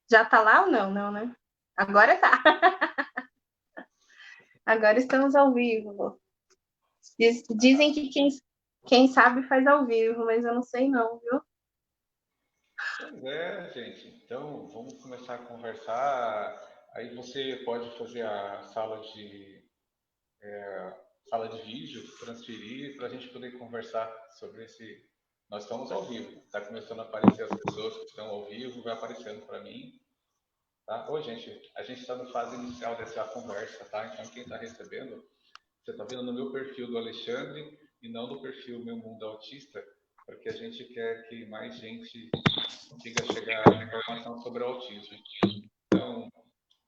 Já tá lá ou não? Não, né? Agora tá. Agora estamos ao vivo. Dizem que quem sabe faz ao vivo, mas eu não sei não, viu? Pois é, gente. Então, vamos começar a conversar. Aí você pode fazer a sala de vídeo, transferir para a gente poder conversar sobre esse. Nós estamos ao vivo. Está começando a aparecer as pessoas que estão ao vivo, vai aparecendo para mim, tá? Oi, gente. A gente está na fase inicial dessa conversa, tá? Então, quem está recebendo, você está vendo no meu perfil do Alexandre e não no perfil Meu Mundo Autista, porque a gente quer que mais gente consiga chegar à informação sobre o autismo. Então,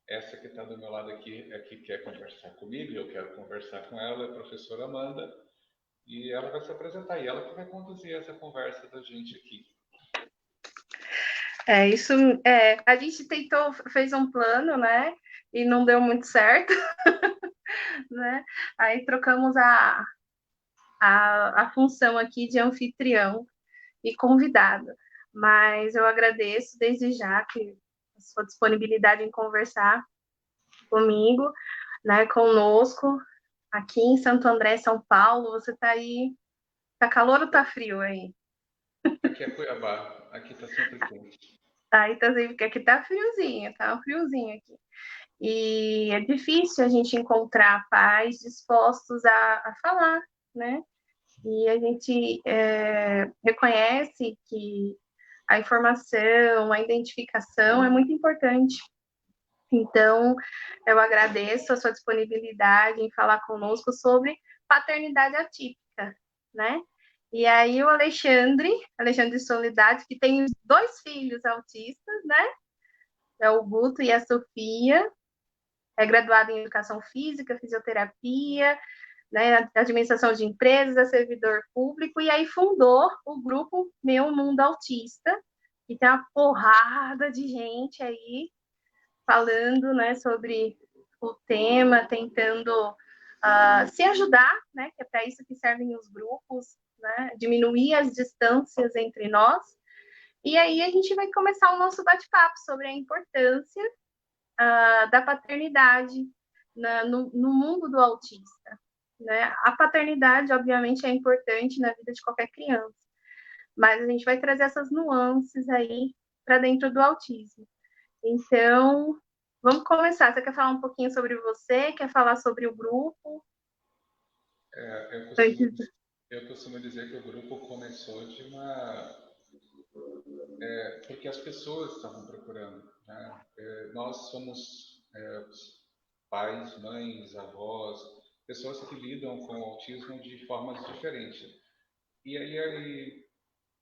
essa que está do meu lado aqui é que quer conversar comigo, e eu quero conversar com ela, é a professora Amanda, e ela vai se apresentar, e ela que vai conduzir essa conversa da gente aqui. É, isso a gente tentou, fez um plano, né? E não deu muito certo, né? Aí trocamos a função aqui de anfitrião e convidado. Mas eu agradeço desde já que a sua disponibilidade em conversar comigo, né, conosco, aqui em Santo André, São Paulo. Você está aí, tá calor ou tá frio aí? Aqui é Cuiabá, aqui está sempre quente. Aí tá assim, porque aqui tá um friozinho aqui. E é difícil a gente encontrar pais dispostos a falar, né? E a gente reconhece que a informação, a identificação é muito importante. Então, eu agradeço a sua disponibilidade em falar conosco sobre paternidade atípica, né? E aí o Alexandre Soledade, que tem dois filhos autistas, né? É o Guto e a Sofia, é graduado em Educação Física, Fisioterapia, né, Administração de Empresas, é servidor público, e aí fundou o grupo Meu Mundo Autista, que tem uma porrada de gente aí falando, né, sobre o tema, tentando se ajudar, né, que é para isso que servem os grupos, né, diminuir as distâncias entre nós. E aí a gente vai começar o nosso bate-papo sobre a importância da paternidade no mundo do autista. Né? A paternidade, obviamente, é importante na vida de qualquer criança, mas a gente vai trazer essas nuances aí para dentro do autismo. Então, vamos começar. Você quer falar um pouquinho sobre você? Quer falar sobre o grupo? É, eu costumo dizer que o grupo começou de uma. Porque as pessoas estavam procurando, né? Nós somos pais, mães, avós, pessoas que lidam com o autismo de formas diferentes. E aí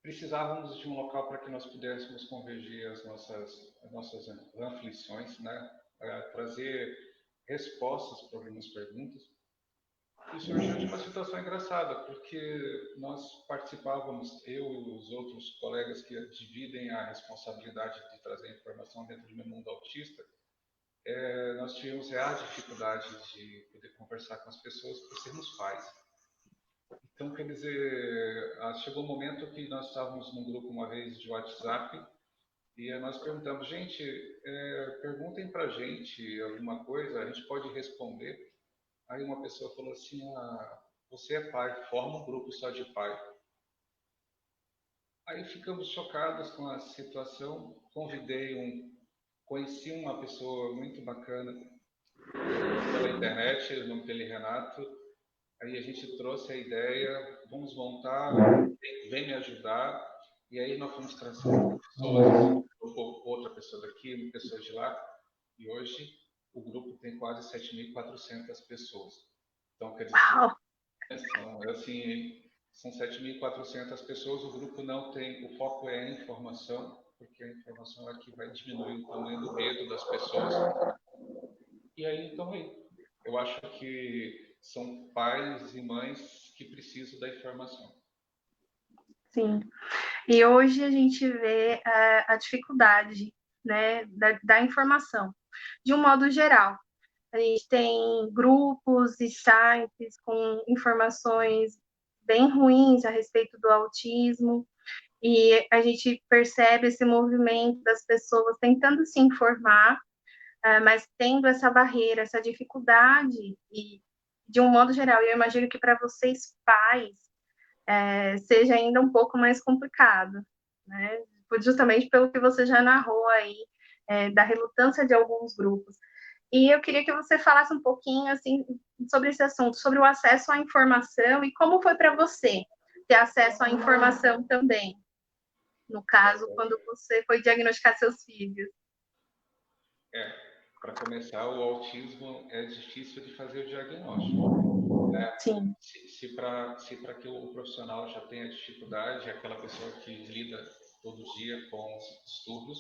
precisávamos de um local para que nós pudéssemos convergir as nossas aflições, né? Trazer respostas para algumas perguntas. E surgiu de uma situação engraçada, porque nós participávamos, eu e os outros colegas que dividem a responsabilidade de trazer informação dentro do meu mundo autista, nós tínhamos a dificuldade de poder conversar com as pessoas por sermos pais. Então, quer dizer, chegou um momento que nós estávamos num grupo uma vez de WhatsApp e nós perguntamos, gente, perguntem para a gente alguma coisa, a gente pode responder. Aí uma pessoa falou assim, você é pai, forma um grupo só de pai. Aí ficamos chocados com a situação, conheci uma pessoa muito bacana pela internet, o nome dele é Renato. Aí a gente trouxe a ideia, vamos montar, vem me ajudar. E aí nós fomos trazendo pessoas, outra pessoa daqui, uma pessoa de lá. E hoje o grupo tem quase 7.400 pessoas. Então, quer dizer, Uau! são 7.400 pessoas. O grupo não tem, o foco é a informação, porque a informação é que vai diminuir o tamanho do medo das pessoas. E aí, então, eu acho que são pais e mães que precisam da informação. Sim. E hoje a gente vê a dificuldade, né, da informação, de um modo geral. A gente tem grupos e sites com informações bem ruins a respeito do autismo. e a gente percebe esse movimento das pessoas tentando se informar, mas tendo essa barreira, essa dificuldade, e de um modo geral, eu imagino que para vocês pais seja ainda um pouco mais complicado, né? Justamente pelo que você já narrou aí, da relutância de alguns grupos. E eu queria que você falasse um pouquinho assim sobre esse assunto, sobre o acesso à informação e como foi para você ter acesso à informação também, no caso, quando você foi diagnosticar seus filhos. Para começar, o autismo é difícil de fazer o diagnóstico, né? Sim. Se para que o profissional já tenha dificuldade, aquela pessoa que lida todo dia com os distúrbios,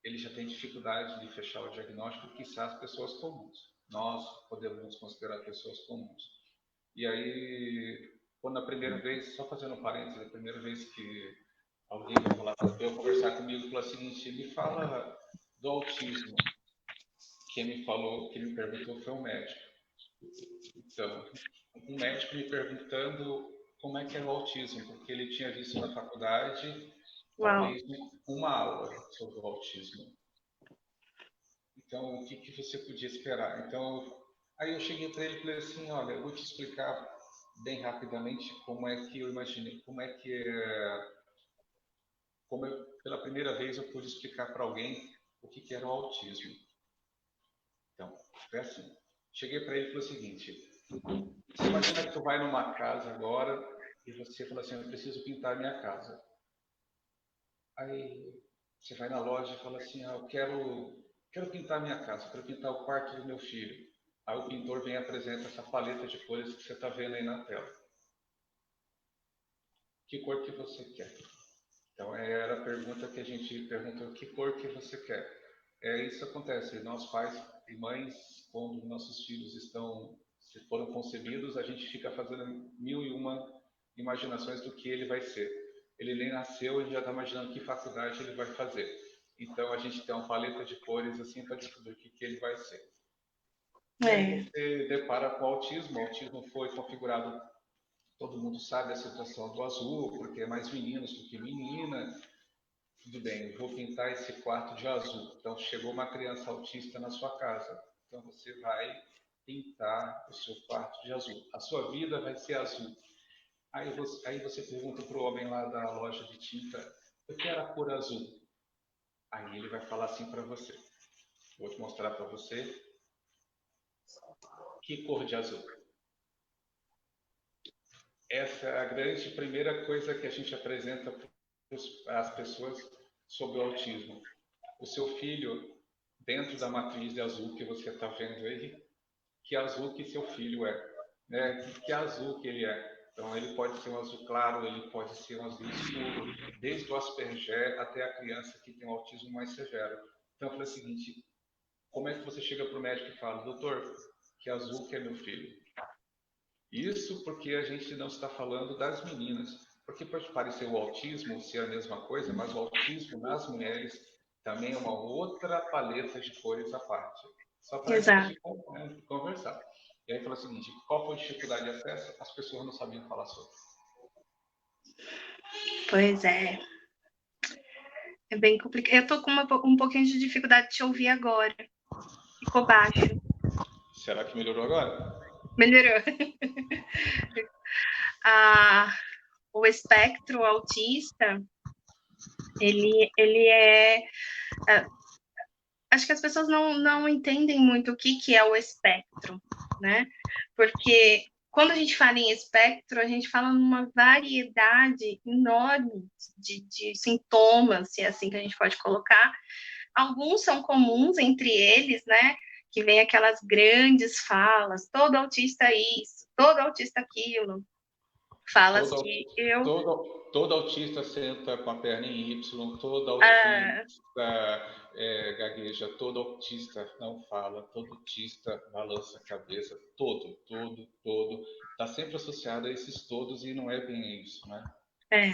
ele já tem dificuldade de fechar o diagnóstico, quiçá as pessoas comuns. Nós podemos nos considerar pessoas comuns. E aí, quando a primeira vez, só fazendo um parênteses, a primeira vez que alguém veio conversar comigo, falou o seguinte: me fala do autismo. Quem me falou, quem me perguntou foi um médico. Então, um médico me perguntando como é que era o autismo, porque ele tinha visto na faculdade Uau. talvez uma aula sobre o autismo. Então, o que você podia esperar? Então, aí eu cheguei para ele e falei assim: olha, eu vou te explicar bem rapidamente como é que eu imaginei, como eu, pela primeira vez eu pude explicar para alguém o que era o autismo. Então, foi assim. Cheguei para ele e falei o seguinte: você imagina que tu vai numa casa agora e você fala assim: eu preciso pintar minha casa. Aí você vai na loja e fala assim: eu quero pintar minha casa, quero pintar o quarto do meu filho. Aí o pintor vem e apresenta essa paleta de cores que você está vendo aí na tela. Que cor que você quer? Então era a pergunta que a gente perguntou: que cor que você quer? Isso acontece. Nós pais e mães, quando nossos filhos se foram concebidos, a gente fica fazendo mil e uma imaginações do que ele vai ser. Ele nem nasceu e já está imaginando que faculdade ele vai fazer. Então a gente tem uma paleta de cores assim para descobrir o que ele vai ser. E aí você depara com o autismo. O autismo foi configurado, todo mundo sabe a situação do azul, porque é mais meninos do que menina. Tudo bem, eu vou pintar esse quarto de azul. Então chegou uma criança autista na sua casa. Então você vai pintar o seu quarto de azul. A sua vida vai ser azul. Aí você pergunta para o homem lá da loja de tinta: eu quero a cor azul. Aí ele vai falar assim para você: vou te mostrar para você que cor de azul. Essa é a grande primeira coisa que a gente apresenta para as pessoas sobre o autismo. O seu filho, dentro da matriz de azul que você está vendo aí, que azul que seu filho é, né? Que azul que ele é. Então ele pode ser um azul claro, ele pode ser um azul escuro, desde o Asperger até a criança que tem um autismo mais severo. Então eu falei o seguinte: como é que você chega para o médico e fala: doutor, que azul que é meu filho? Isso porque a gente não está falando das meninas, porque pode parecer o autismo ser a mesma coisa, mas o autismo nas mulheres também é uma outra paleta de cores à parte. Só para a Exato. gente conversar. E aí falou o seguinte: qual foi a dificuldade de acesso? As pessoas não sabiam falar sobre. Pois é. É bem complicado. Eu tô com um pouquinho de dificuldade de te ouvir agora. Ficou baixo. Será que melhorou agora? Melhorou. O espectro autista, ele é... Acho que as pessoas não entendem muito o que é o espectro, né? Porque quando a gente fala em espectro, a gente fala numa variedade enorme de sintomas, se é assim que a gente pode colocar. Alguns são comuns entre eles, né? Que vem aquelas grandes falas: todo autista é isso, todo autista é aquilo. Falas Todo, que eu... todo autista senta com a perna em Y, todo autista gagueja, todo autista não fala, todo autista balança a cabeça, todo. Está sempre associado a esses todos e não é bem isso, né? É,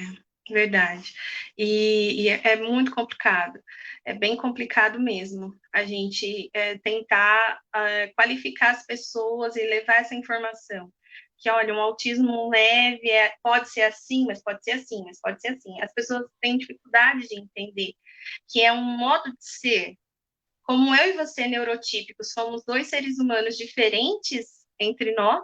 verdade. E é muito complicado. É bem complicado mesmo. A gente tentar qualificar as pessoas e levar essa informação. que, olha, um autismo leve pode ser assim, mas pode ser assim, mas pode ser assim. As pessoas têm dificuldade de entender que é um modo de ser. Como eu e você, neurotípicos, somos dois seres humanos diferentes entre nós,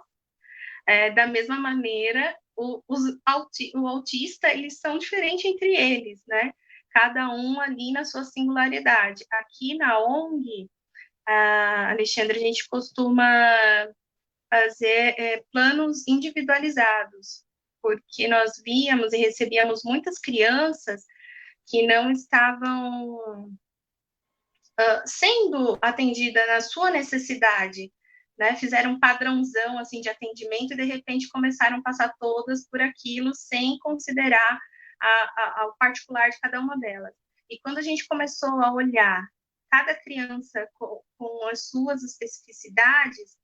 da mesma maneira, o autista, eles são diferentes entre eles, né? Cada um ali na sua singularidade. Aqui na ONG, Alexandre, a gente costuma fazer planos individualizados, porque nós víamos e recebíamos muitas crianças que não estavam sendo atendidas na sua necessidade, né? Fizeram um padrãozão assim de atendimento e de repente começaram a passar todas por aquilo sem considerar o particular de cada uma delas. E quando a gente começou a olhar cada criança com as suas especificidades,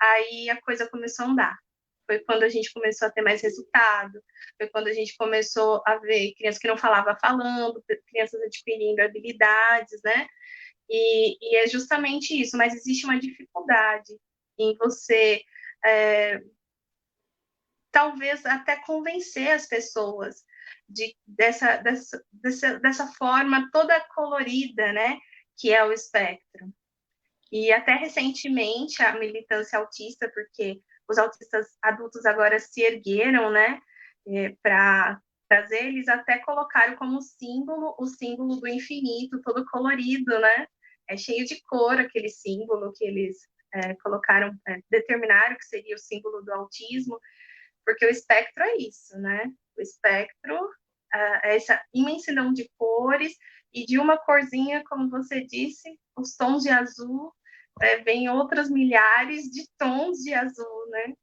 aí a coisa começou a andar. Foi quando a gente começou a ter mais resultado, foi quando a gente começou a ver crianças que não falavam falando, crianças adquirindo habilidades, né? E é justamente isso, mas existe uma dificuldade em você, talvez até convencer as pessoas dessa forma toda colorida, né? Que é o espectro. E até recentemente a militância autista, porque os autistas adultos agora se ergueram, né, para trazer, eles até colocaram como símbolo o símbolo do infinito, todo colorido, né? É cheio de cor aquele símbolo que eles colocaram, determinaram que seria o símbolo do autismo, porque o espectro é isso, né? O espectro é essa imensidão de cores e de uma corzinha, como você disse, os tons de azul, vem outras milhares de tons de azul, né?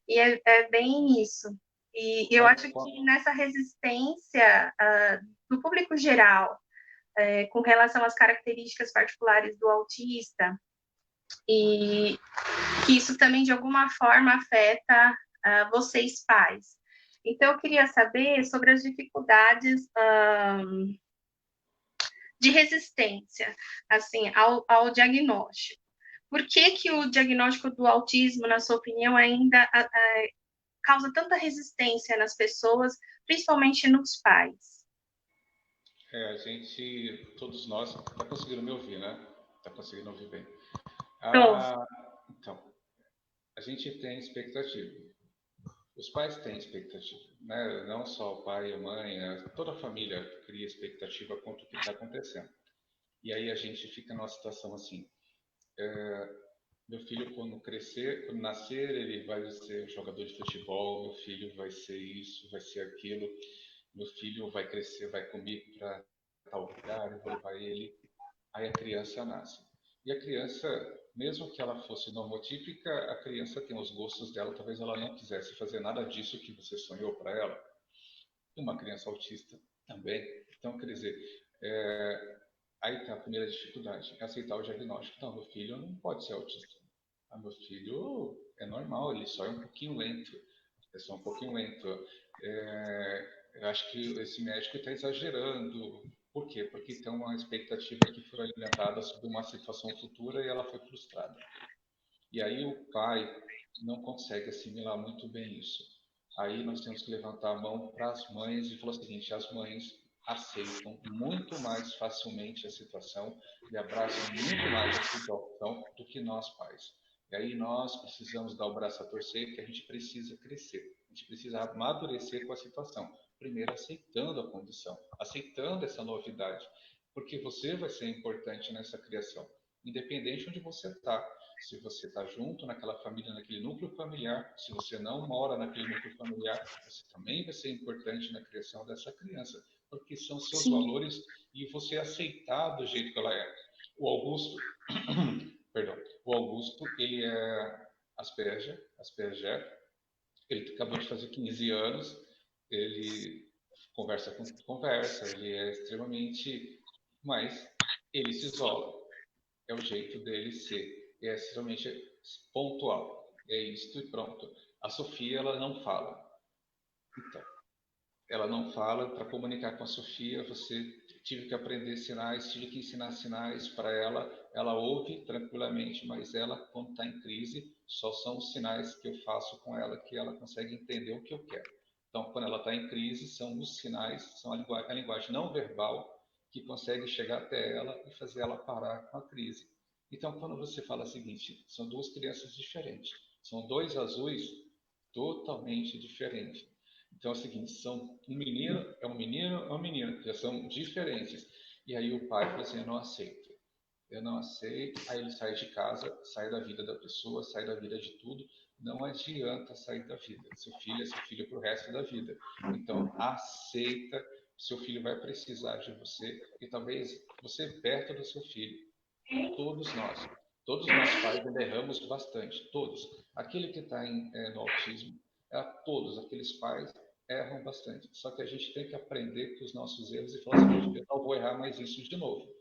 E é bem isso. E eu acho que nessa resistência do público geral, com relação às características particulares do autista, e que isso também de alguma forma afeta vocês pais. Então, eu queria saber sobre as dificuldades de resistência, assim, ao diagnóstico. Por que o diagnóstico do autismo, na sua opinião, ainda causa tanta resistência nas pessoas, principalmente nos pais? A gente, todos nós, tá conseguindo me ouvir, né? Tá conseguindo ouvir bem. Então, a gente tem expectativa. Os pais têm expectativa, né? Não só o pai e a mãe, né? Toda a família cria expectativa quanto o que está acontecendo. E aí a gente fica numa situação assim: meu filho quando crescer, quando nascer, ele vai ser jogador de futebol, meu filho vai ser isso, vai ser aquilo, meu filho vai crescer, vai comigo para tal lugar, eu vou levar ele. Aí a criança nasce. E a criança, mesmo que ela fosse normotípica, a criança tem os gostos dela, talvez ela não quisesse fazer nada disso que você sonhou para ela. Uma criança autista também. Então, quer dizer, aí está a primeira dificuldade, é aceitar o diagnóstico. Não, meu filho não pode ser autista. Meu filho é normal, ele só é um pouquinho lento. É só um pouquinho lento. Eu acho que esse médico está exagerando. Por quê? Porque tem uma expectativa que foi alimentada sobre uma situação futura e ela foi frustrada. E aí o pai não consegue assimilar muito bem isso. Aí nós temos que levantar a mão para as mães e falar o seguinte: as mães aceitam muito mais facilmente a situação e abraçam muito mais a situação do que nós pais. E aí nós precisamos dar o braço a torcer, que a gente precisa crescer, a gente precisa amadurecer com a situação. Primeiro aceitando a condição, aceitando essa novidade, porque você vai ser importante nessa criação, independente de onde você está. Se você está junto naquela família, naquele núcleo familiar, se você não mora naquele núcleo familiar, você também vai ser importante na criação dessa criança, porque são seus Sim. valores e você aceitar do jeito que ela é. O Augusto, perdão, o Augusto, ele é Asperger, ele acabou de fazer 15 anos, ele conversa, ele é extremamente, mas ele se isola, é o jeito dele ser, é extremamente pontual, é isto e pronto. A Sofia, ela não fala, então, ela não fala. Para comunicar com a Sofia, você tive que aprender sinais, tive que ensinar sinais para ela. Ela ouve tranquilamente, mas ela, quando está em crise, só são os sinais que eu faço com ela que ela consegue entender o que eu quero. Então, quando ela está em crise, são os sinais, são a linguagem não verbal que consegue chegar até ela e fazer ela parar com a crise. Então, quando você fala o seguinte, são duas crianças diferentes, são dois azuis totalmente diferentes. Então é o seguinte, são um menino, é um menino, é um menino, já são diferentes. E aí o pai fala assim, eu não aceito. Aí ele sai de casa, sai da vida da pessoa, sai da vida de tudo. Não adianta sair da vida. Seu filho é seu filho para o resto da vida. Então aceita, seu filho vai precisar de você e talvez você perto do seu filho. Todos nós. Todos nós pais ainda erramos bastante, todos. Aquele que está no autismo, todos aqueles pais erram bastante. Só que a gente tem que aprender com os nossos erros e falar assim, eu não vou errar mais isso de novo.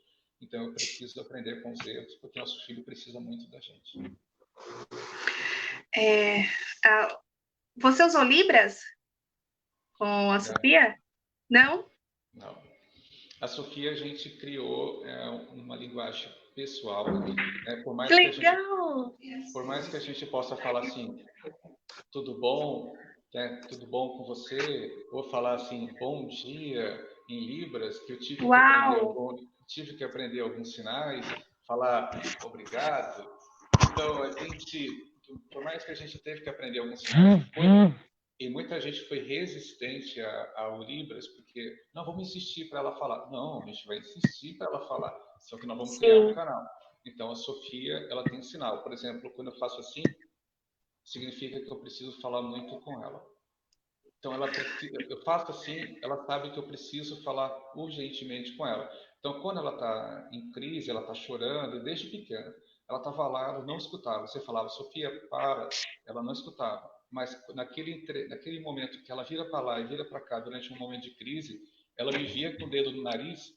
Então eu preciso aprender com os erros, porque nosso filho precisa muito da gente. Você usou Libras com a Sofia? Não? Não. A Sofia a gente criou uma linguagem pessoal. Por mais que legal! Por mais que a gente possa falar assim, tudo bom, tudo bom com você, ou falar assim, bom dia em Libras, que eu tive que aprender alguns sinais, falar obrigado. Então a gente, por mais que a gente teve que aprender alguns sinais, e muita gente foi resistente ao Libras, porque não vamos insistir para ela falar. Não, a gente vai insistir para ela falar, só que nós vamos criar um canal. Então a Sofia, ela tem sinal. Por exemplo, quando eu faço assim, significa que eu preciso falar muito com ela. Então eu faço assim, ela sabe que eu preciso falar urgentemente com ela. Então quando ela está em crise, ela está chorando, desde pequena, ela estava lá, ela não escutava. Você falava, Sofia, para, ela não escutava. Mas naquele momento que ela vira para lá e vira para cá durante um momento de crise, ela me via com o dedo no nariz,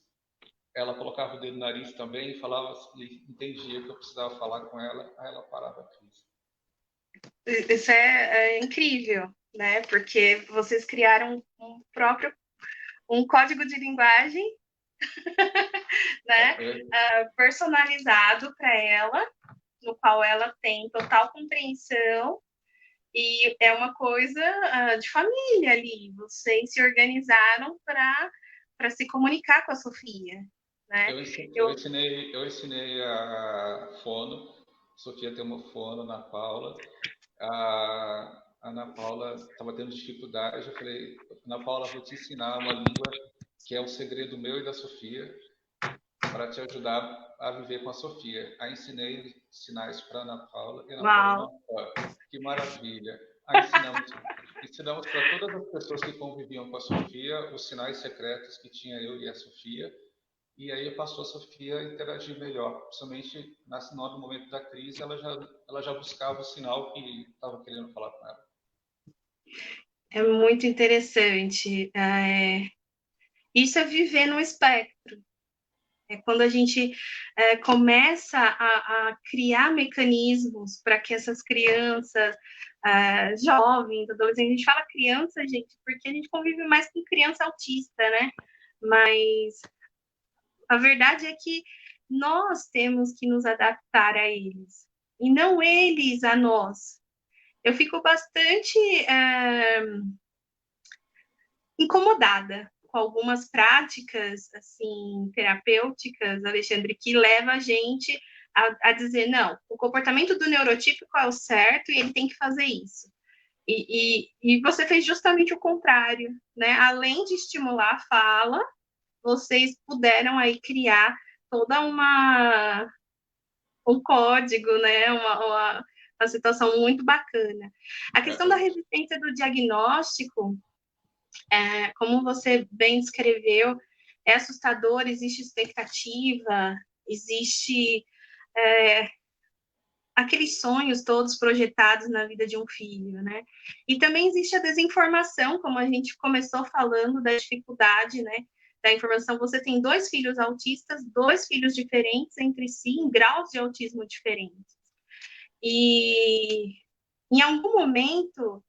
ela colocava o dedo no nariz também e falava, e entendia que eu precisava falar com ela, aí ela parava a crise. Isso é incrível, né? Porque vocês criaram um código de linguagem, né? Personalizado para ela, no qual ela tem total compreensão, e é uma coisa de família ali. Vocês se organizaram para se comunicar com a Sofia, né? Eu ensinei a fono. Sofia tem uma fono, Ana Paula. A Ana Paula estava tendo dificuldade. Eu falei, Ana Paula, vou te ensinar uma língua que é o segredo meu e da Sofia para te ajudar a viver com a Sofia. Aí ensinei sinais para Ana Paula e Ana Paula, que maravilha. Aí ensinamos para todas as pessoas que conviviam com a Sofia os sinais secretos que tinha eu e a Sofia. E aí passou a Sofia a interagir melhor, principalmente no momento da crise, ela já buscava o sinal que estava querendo falar com ela. É muito interessante. Isso é viver no espectro. É quando a gente começa a criar mecanismos para que essas crianças, jovens, adolescentes, a gente fala criança, gente, porque a gente convive mais com criança autista, né? Mas a verdade é que nós temos que nos adaptar a eles, e não eles a nós. Eu fico bastante incomodada com algumas práticas assim terapêuticas, Alexandre, que leva a gente a dizer, não, o comportamento do neurotípico é o certo e ele tem que fazer isso. E você fez justamente o contrário, né? Além de estimular a fala, vocês puderam aí criar toda um código, né? Uma situação muito bacana. A questão da resistência do diagnóstico, como você bem descreveu, é assustador, existe expectativa, existe aqueles sonhos todos projetados na vida de um filho, né? E também existe a desinformação, como a gente começou falando da dificuldade, né? Da informação. Você tem 2 filhos autistas, 2 filhos diferentes entre si, em graus de autismo diferentes. E em algum momento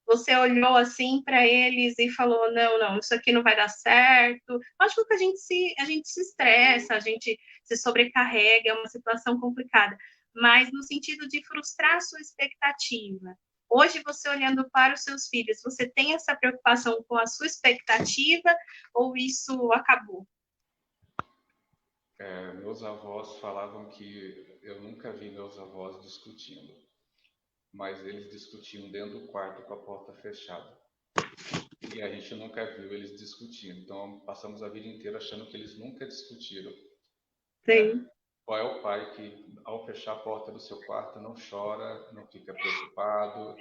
você olhou assim para eles e falou, não, isso aqui não vai dar certo. Acho que a gente se estressa, a gente se sobrecarrega, é uma situação complicada. mas no sentido de frustrar a sua expectativa. Hoje, você olhando para os seus filhos, você tem essa preocupação com a sua expectativa ou isso acabou? Meus avós falavam que eu nunca vi meus avós discutindo, mas eles discutiam dentro do quarto com a porta fechada. E a gente nunca viu eles discutindo. Então, passamos a vida inteira achando que eles nunca discutiram. Sim. Qual é o pai que, ao fechar a porta do seu quarto, não chora, não fica preocupado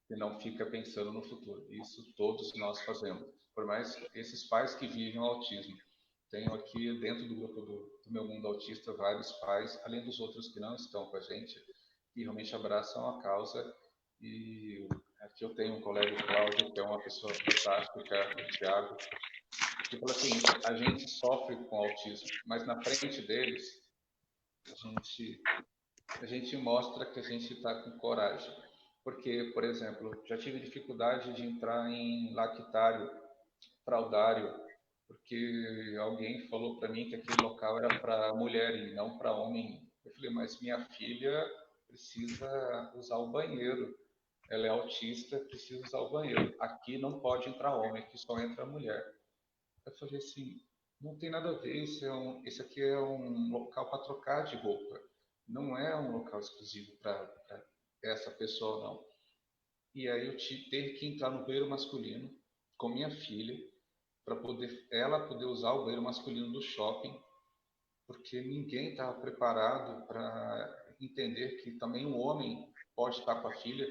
e não fica pensando no futuro? Isso todos nós fazemos. Por mais esses pais que vivem o autismo. Tenho aqui dentro do grupo do meu mundo autista vários pais, além dos outros que não estão com a gente, que realmente abraçam a causa. E aqui eu tenho um colega, o Cláudio, que é uma pessoa fantástica, o Thiago, que fala assim: a gente sofre com autismo, mas na frente deles a gente mostra que a gente está com coragem. Porque, por exemplo, já tive dificuldade de entrar em lactário, fraudário, porque alguém falou para mim que aquele local era para mulher e não para homem. Eu falei, mas minha filha precisa usar o banheiro. Ela é autista, precisa usar o banheiro. Aqui não pode entrar homem, aqui só entra mulher. Eu falei assim, não tem nada a ver, esse aqui é um local para trocar de roupa. Não é um local exclusivo para essa pessoa, não. E aí eu tive que entrar no banheiro masculino com minha filha, para ela poder usar o banheiro masculino do shopping, porque ninguém estava preparado para entender que também um homem pode estar com a filha.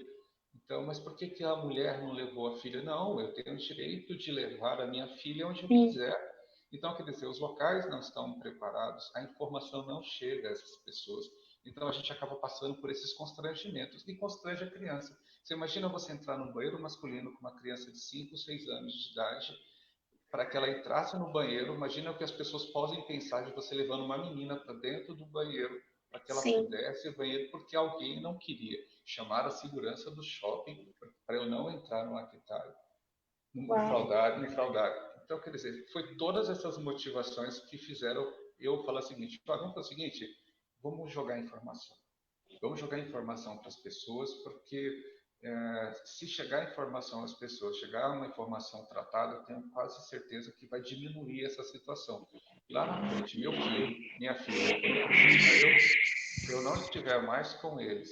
Então, mas por que que a mulher não levou a filha? Não, eu tenho o direito de levar a minha filha onde eu quiser. Então, quer dizer, os locais não estão preparados, a informação não chega a essas pessoas. Então, a gente acaba passando por esses constrangimentos e constrange a criança. Você imagina você entrar num banheiro masculino com uma criança de 5, 6 anos de idade, para que ela entrasse no banheiro. Imagina o que as pessoas podem pensar de você levando uma menina para dentro do banheiro, para que ela Sim. pudesse ir ao banheiro, porque alguém não queria chamar a segurança do shopping para eu não entrar no lactário, no fraudário, no fraudário. Então, quer dizer, foi todas essas motivações que fizeram eu falar o seguinte: vamos fazer o seguinte, vamos jogar informação. Vamos jogar informação para as pessoas, porque se chegar informação às pessoas, chegar uma informação tratada, eu tenho quase certeza que vai diminuir essa situação. Lá na frente, meu filho, minha filha, quando eu não estiver mais com eles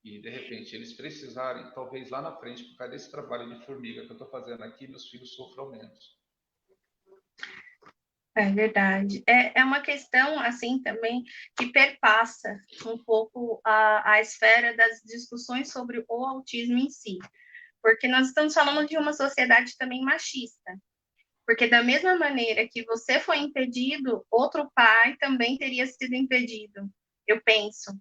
e de repente eles precisarem, talvez lá na frente, por causa desse trabalho de formiga que eu estou fazendo aqui, meus filhos sofram menos. É verdade. É uma questão, assim, também que perpassa um pouco a esfera das discussões sobre o autismo em si. Porque nós estamos falando de uma sociedade também machista. Porque da mesma maneira que você foi impedido, outro pai também teria sido impedido. Eu penso.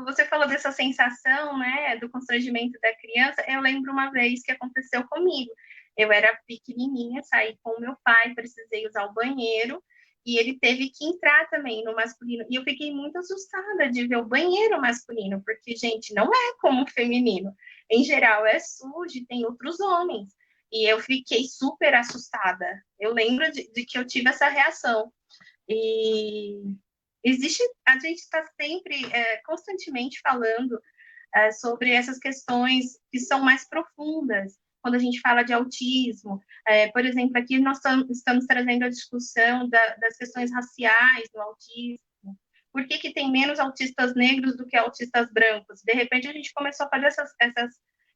Você falou dessa sensação, né, do constrangimento da criança. Eu lembro uma vez que aconteceu comigo. Eu era pequenininha, saí com meu pai, precisei usar o banheiro e ele teve que entrar também no masculino. E eu fiquei muito assustada de ver o banheiro masculino, porque, gente, não é como o feminino. Em geral, é sujo, tem outros homens. E eu fiquei super assustada. Eu lembro de que eu tive essa reação. E a gente está sempre, constantemente falando sobre essas questões que são mais profundas. Quando a gente fala de autismo, por exemplo, aqui nós estamos trazendo a discussão das questões raciais no autismo. Por que tem menos autistas negros do que autistas brancos? De repente, a gente começou a fazer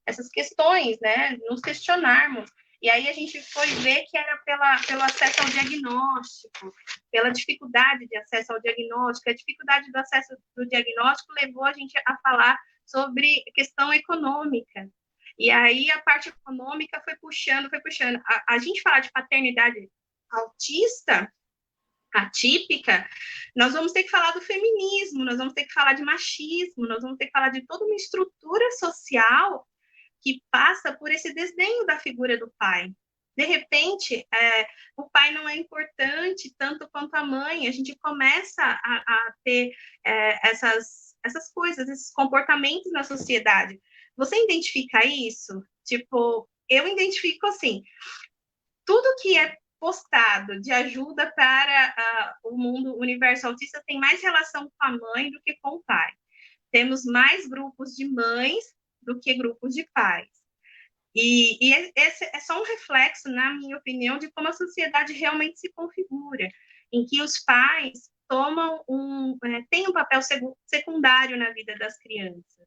essas questões, né? Nos questionarmos. E aí a gente foi ver que era pelo acesso ao diagnóstico, pela dificuldade de acesso ao diagnóstico. A dificuldade do acesso do diagnóstico levou a gente a falar sobre questão econômica. E aí a parte econômica foi puxando, foi puxando. A gente falar de paternidade autista, atípica, nós vamos ter que falar do feminismo, nós vamos ter que falar de machismo, nós vamos ter que falar de toda uma estrutura social que passa por esse desdenho da figura do pai. De repente, o pai não é importante tanto quanto a mãe. A gente começa a ter essas coisas, esses comportamentos na sociedade. Você identifica isso? Tipo, eu identifico assim, tudo que é postado de ajuda para o mundo, o universo autista, tem mais relação com a mãe do que com o pai. temos mais grupos de mães do que grupos de pais. Esse é só um reflexo, na minha opinião, de como a sociedade realmente se configura, em que os pais têm um papel secundário na vida das crianças.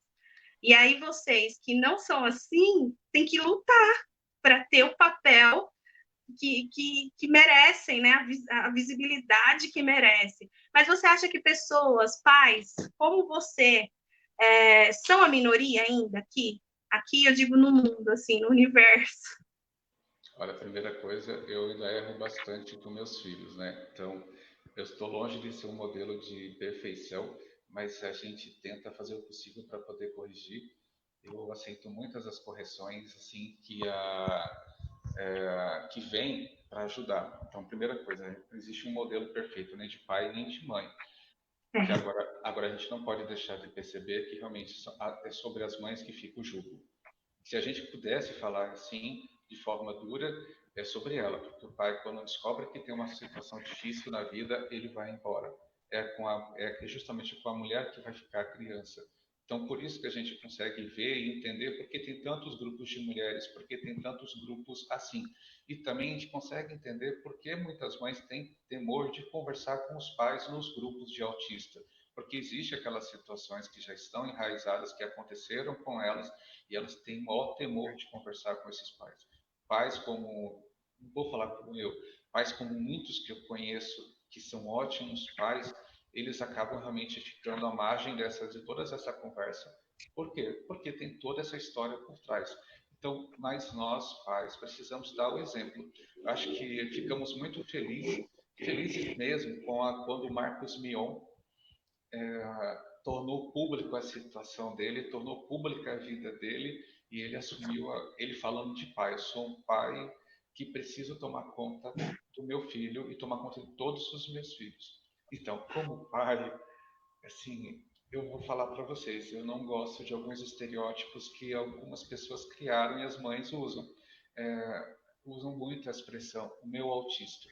E aí vocês que não são assim, têm que lutar para ter o papel que merecem, né? A visibilidade que merecem. Mas você acha que pessoas, pais, como você, são a minoria ainda aqui? Aqui eu digo no mundo, assim, no universo. Olha, a primeira coisa, eu ainda erro bastante com meus filhos, né? Então, eu estou longe de ser um modelo de perfeição, mas a gente tenta fazer o possível para poder corrigir. Eu aceito muitas das correções, assim, que vêm para ajudar. Então, primeira coisa, não existe um modelo perfeito, nem de pai nem de mãe. Que agora a gente não pode deixar de perceber que realmente é sobre as mães que fica o jugo. Se a gente pudesse falar assim, de forma dura, é sobre ela, porque o pai, quando descobre que tem uma situação difícil na vida, ele vai embora. É justamente com a mulher que vai ficar a criança. Então, por isso que a gente consegue ver e entender porque tem tantos grupos de mulheres, porque tem tantos grupos assim. E também a gente consegue entender por que muitas mães têm temor de conversar com os pais nos grupos de autista. Porque existe aquelas situações que já estão enraizadas, que aconteceram com elas, e elas têm maior temor de conversar com esses pais. Pais como, não vou falar como eu, pais como muitos que eu conheço, que são ótimos pais, eles acabam realmente ficando à margem de toda essa conversa. Por quê? Porque tem toda essa história por trás. Então, mas nós, pais, precisamos dar o exemplo. Acho que ficamos muito felizes mesmo quando o Marcos Mion tornou público a situação dele, tornou pública a vida dele e ele assumiu, ele falando de pai, eu sou um pai que preciso tomar conta do meu filho e tomar conta de todos os meus filhos. Então, como pai, assim, eu vou falar para vocês, eu não gosto de alguns estereótipos que algumas pessoas criaram e as mães usam. Usam muito a expressão, o meu autista.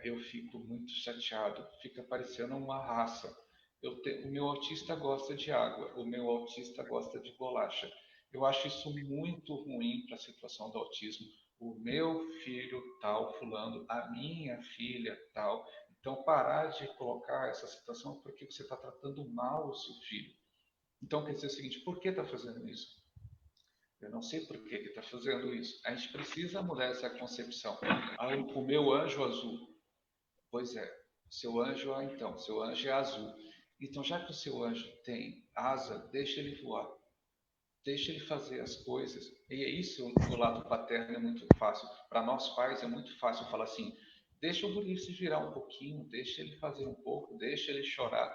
Eu fico muito chateado, fica parecendo uma raça. O meu autista gosta de água, o meu autista gosta de bolacha. Eu acho isso muito ruim para a situação do autismo. O meu filho tal, fulano, a minha filha tal. Então, parar de colocar essa situação porque você está tratando mal o seu filho. Então, quer dizer o seguinte, por que está fazendo isso? Eu não sei por que está fazendo isso. A gente precisa mudar essa concepção. O meu anjo azul. Pois é, seu anjo é azul. Então, já que o seu anjo tem asa, deixa ele voar, deixa ele fazer as coisas. E é isso, do lado paterno é muito fácil. Para nós pais é muito fácil falar assim: deixa o guri se virar um pouquinho, deixa ele fazer um pouco, deixa ele chorar.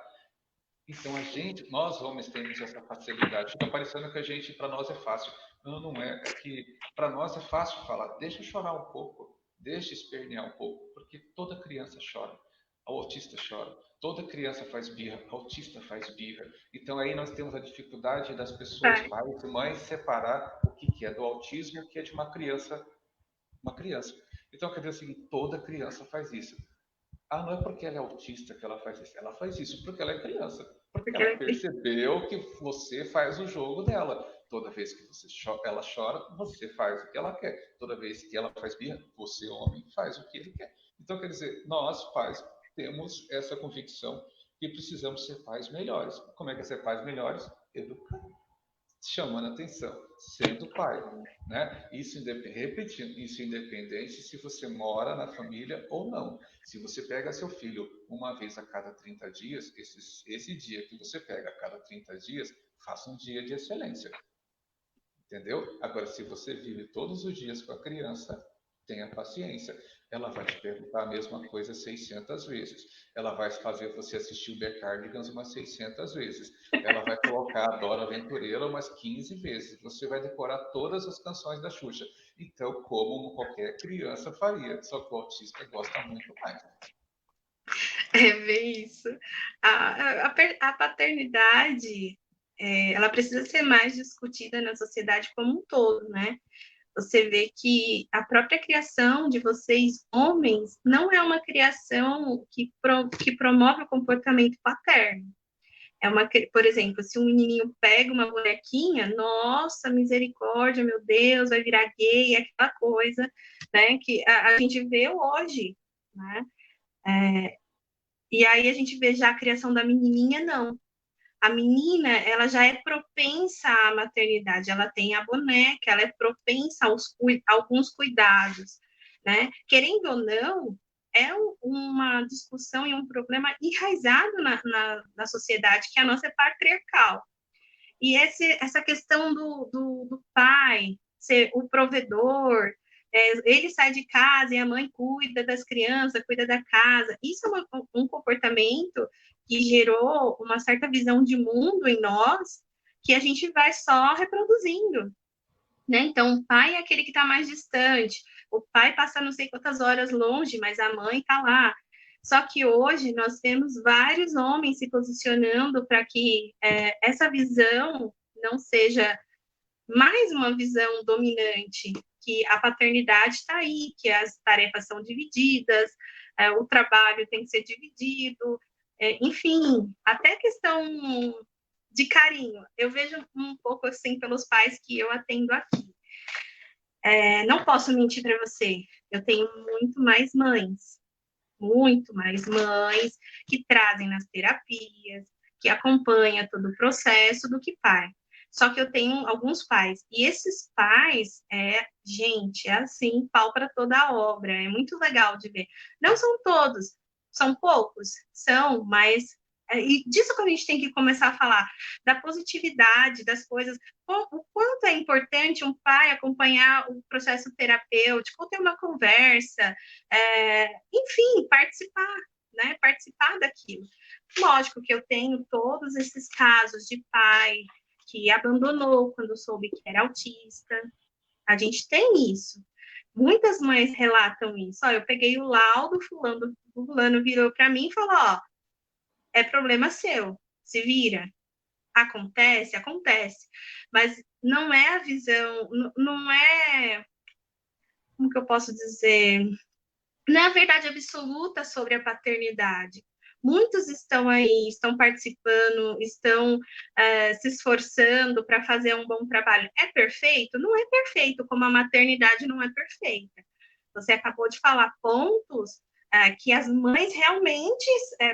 Então, nós homens temos essa facilidade. Fica parecendo que para nós é fácil. Não, não é. É que para nós é fácil falar, deixa chorar um pouco, deixa espernear um pouco, porque toda criança chora. O autista chora. Toda criança faz birra, o autista faz birra. Então aí nós temos a dificuldade das pessoas, pais e mães, separar o que é do autismo, o que é de uma criança, uma criança. Então quer dizer assim, toda criança faz isso. Não é porque ela é autista que ela faz isso. Ela faz isso porque ela é criança. Porque ela percebeu que você faz o jogo dela. Toda vez que ela chora, você faz o que ela quer. Toda vez que ela faz birra, você, homem, faz o que ele quer. Então, quer dizer, nós, pais, temos essa convicção que precisamos ser pais melhores. Como é que é ser pais melhores? Educando, chamando atenção, sendo pai, né? Repetindo, isso independente se você mora na família ou não. Se você pega seu filho uma vez a cada 30 dias, esse dia que você pega a cada 30 dias, faça um dia de excelência. Entendeu? Agora, se você vive todos os dias com a criança, tenha paciência. Ela vai te perguntar a mesma coisa 600 vezes. Ela vai fazer você assistir o The Cardigans umas 600 vezes. Ela vai colocar a Dora Aventureira umas 15 vezes. Você vai decorar todas as canções da Xuxa. Então, como qualquer criança faria. Só que o autista gosta muito mais. É bem isso. A paternidade, ela precisa ser mais discutida na sociedade como um todo, né? Você vê que a própria criação de vocês, homens, não é uma criação que promove o comportamento paterno. Por exemplo, se um menininho pega uma bonequinha, nossa, misericórdia, meu Deus, vai virar gay, aquela coisa, né, que a gente vê hoje, né? E aí a gente vê já a criação da menininha, não. A menina, ela já é propensa à maternidade, ela tem a boneca, ela é propensa a alguns cuidados, né? Querendo ou não, é uma discussão e um problema enraizado na sociedade, que a nossa é patriarcal. E essa questão do pai ser o provedor, ele sai de casa e a mãe cuida das crianças, cuida da casa. Isso é um comportamento que gerou uma certa visão de mundo em nós, que a gente vai só reproduzindo, né? Então, o pai é aquele que está mais distante, o pai passa não sei quantas horas longe, mas a mãe está lá. Só que hoje nós temos vários homens se posicionando para que essa visão não seja mais uma visão dominante, que a paternidade está aí, que as tarefas são divididas, o trabalho tem que ser dividido, enfim, até questão de carinho. Eu vejo um pouco assim pelos pais que eu atendo aqui. Não posso mentir para você, eu tenho muito mais mães que trazem nas terapias, que acompanham todo o processo do que pai. Só que eu tenho alguns pais, e esses pais, gente, é assim, pau para toda a obra, é muito legal de ver. Não são todos, são poucos, são, mas e disso que a gente tem que começar a falar, da positividade das coisas, o quanto é importante um pai acompanhar o processo terapêutico, ter uma conversa, enfim, participar, né? Participar daquilo. Lógico que eu tenho todos esses casos de pai que abandonou quando soube que era autista. A gente tem isso. Muitas mães relatam isso. Ó, eu peguei o laudo, fulano virou para mim e falou, ó, é problema seu, se vira. Acontece, acontece. Mas não é a visão, não é, como que eu posso dizer, não é a verdade absoluta sobre a paternidade. Muitos estão aí, estão participando, estão se esforçando para fazer um bom trabalho. É perfeito? Não é perfeito, como a maternidade não é perfeita. Você acabou de falar pontos que as mães realmente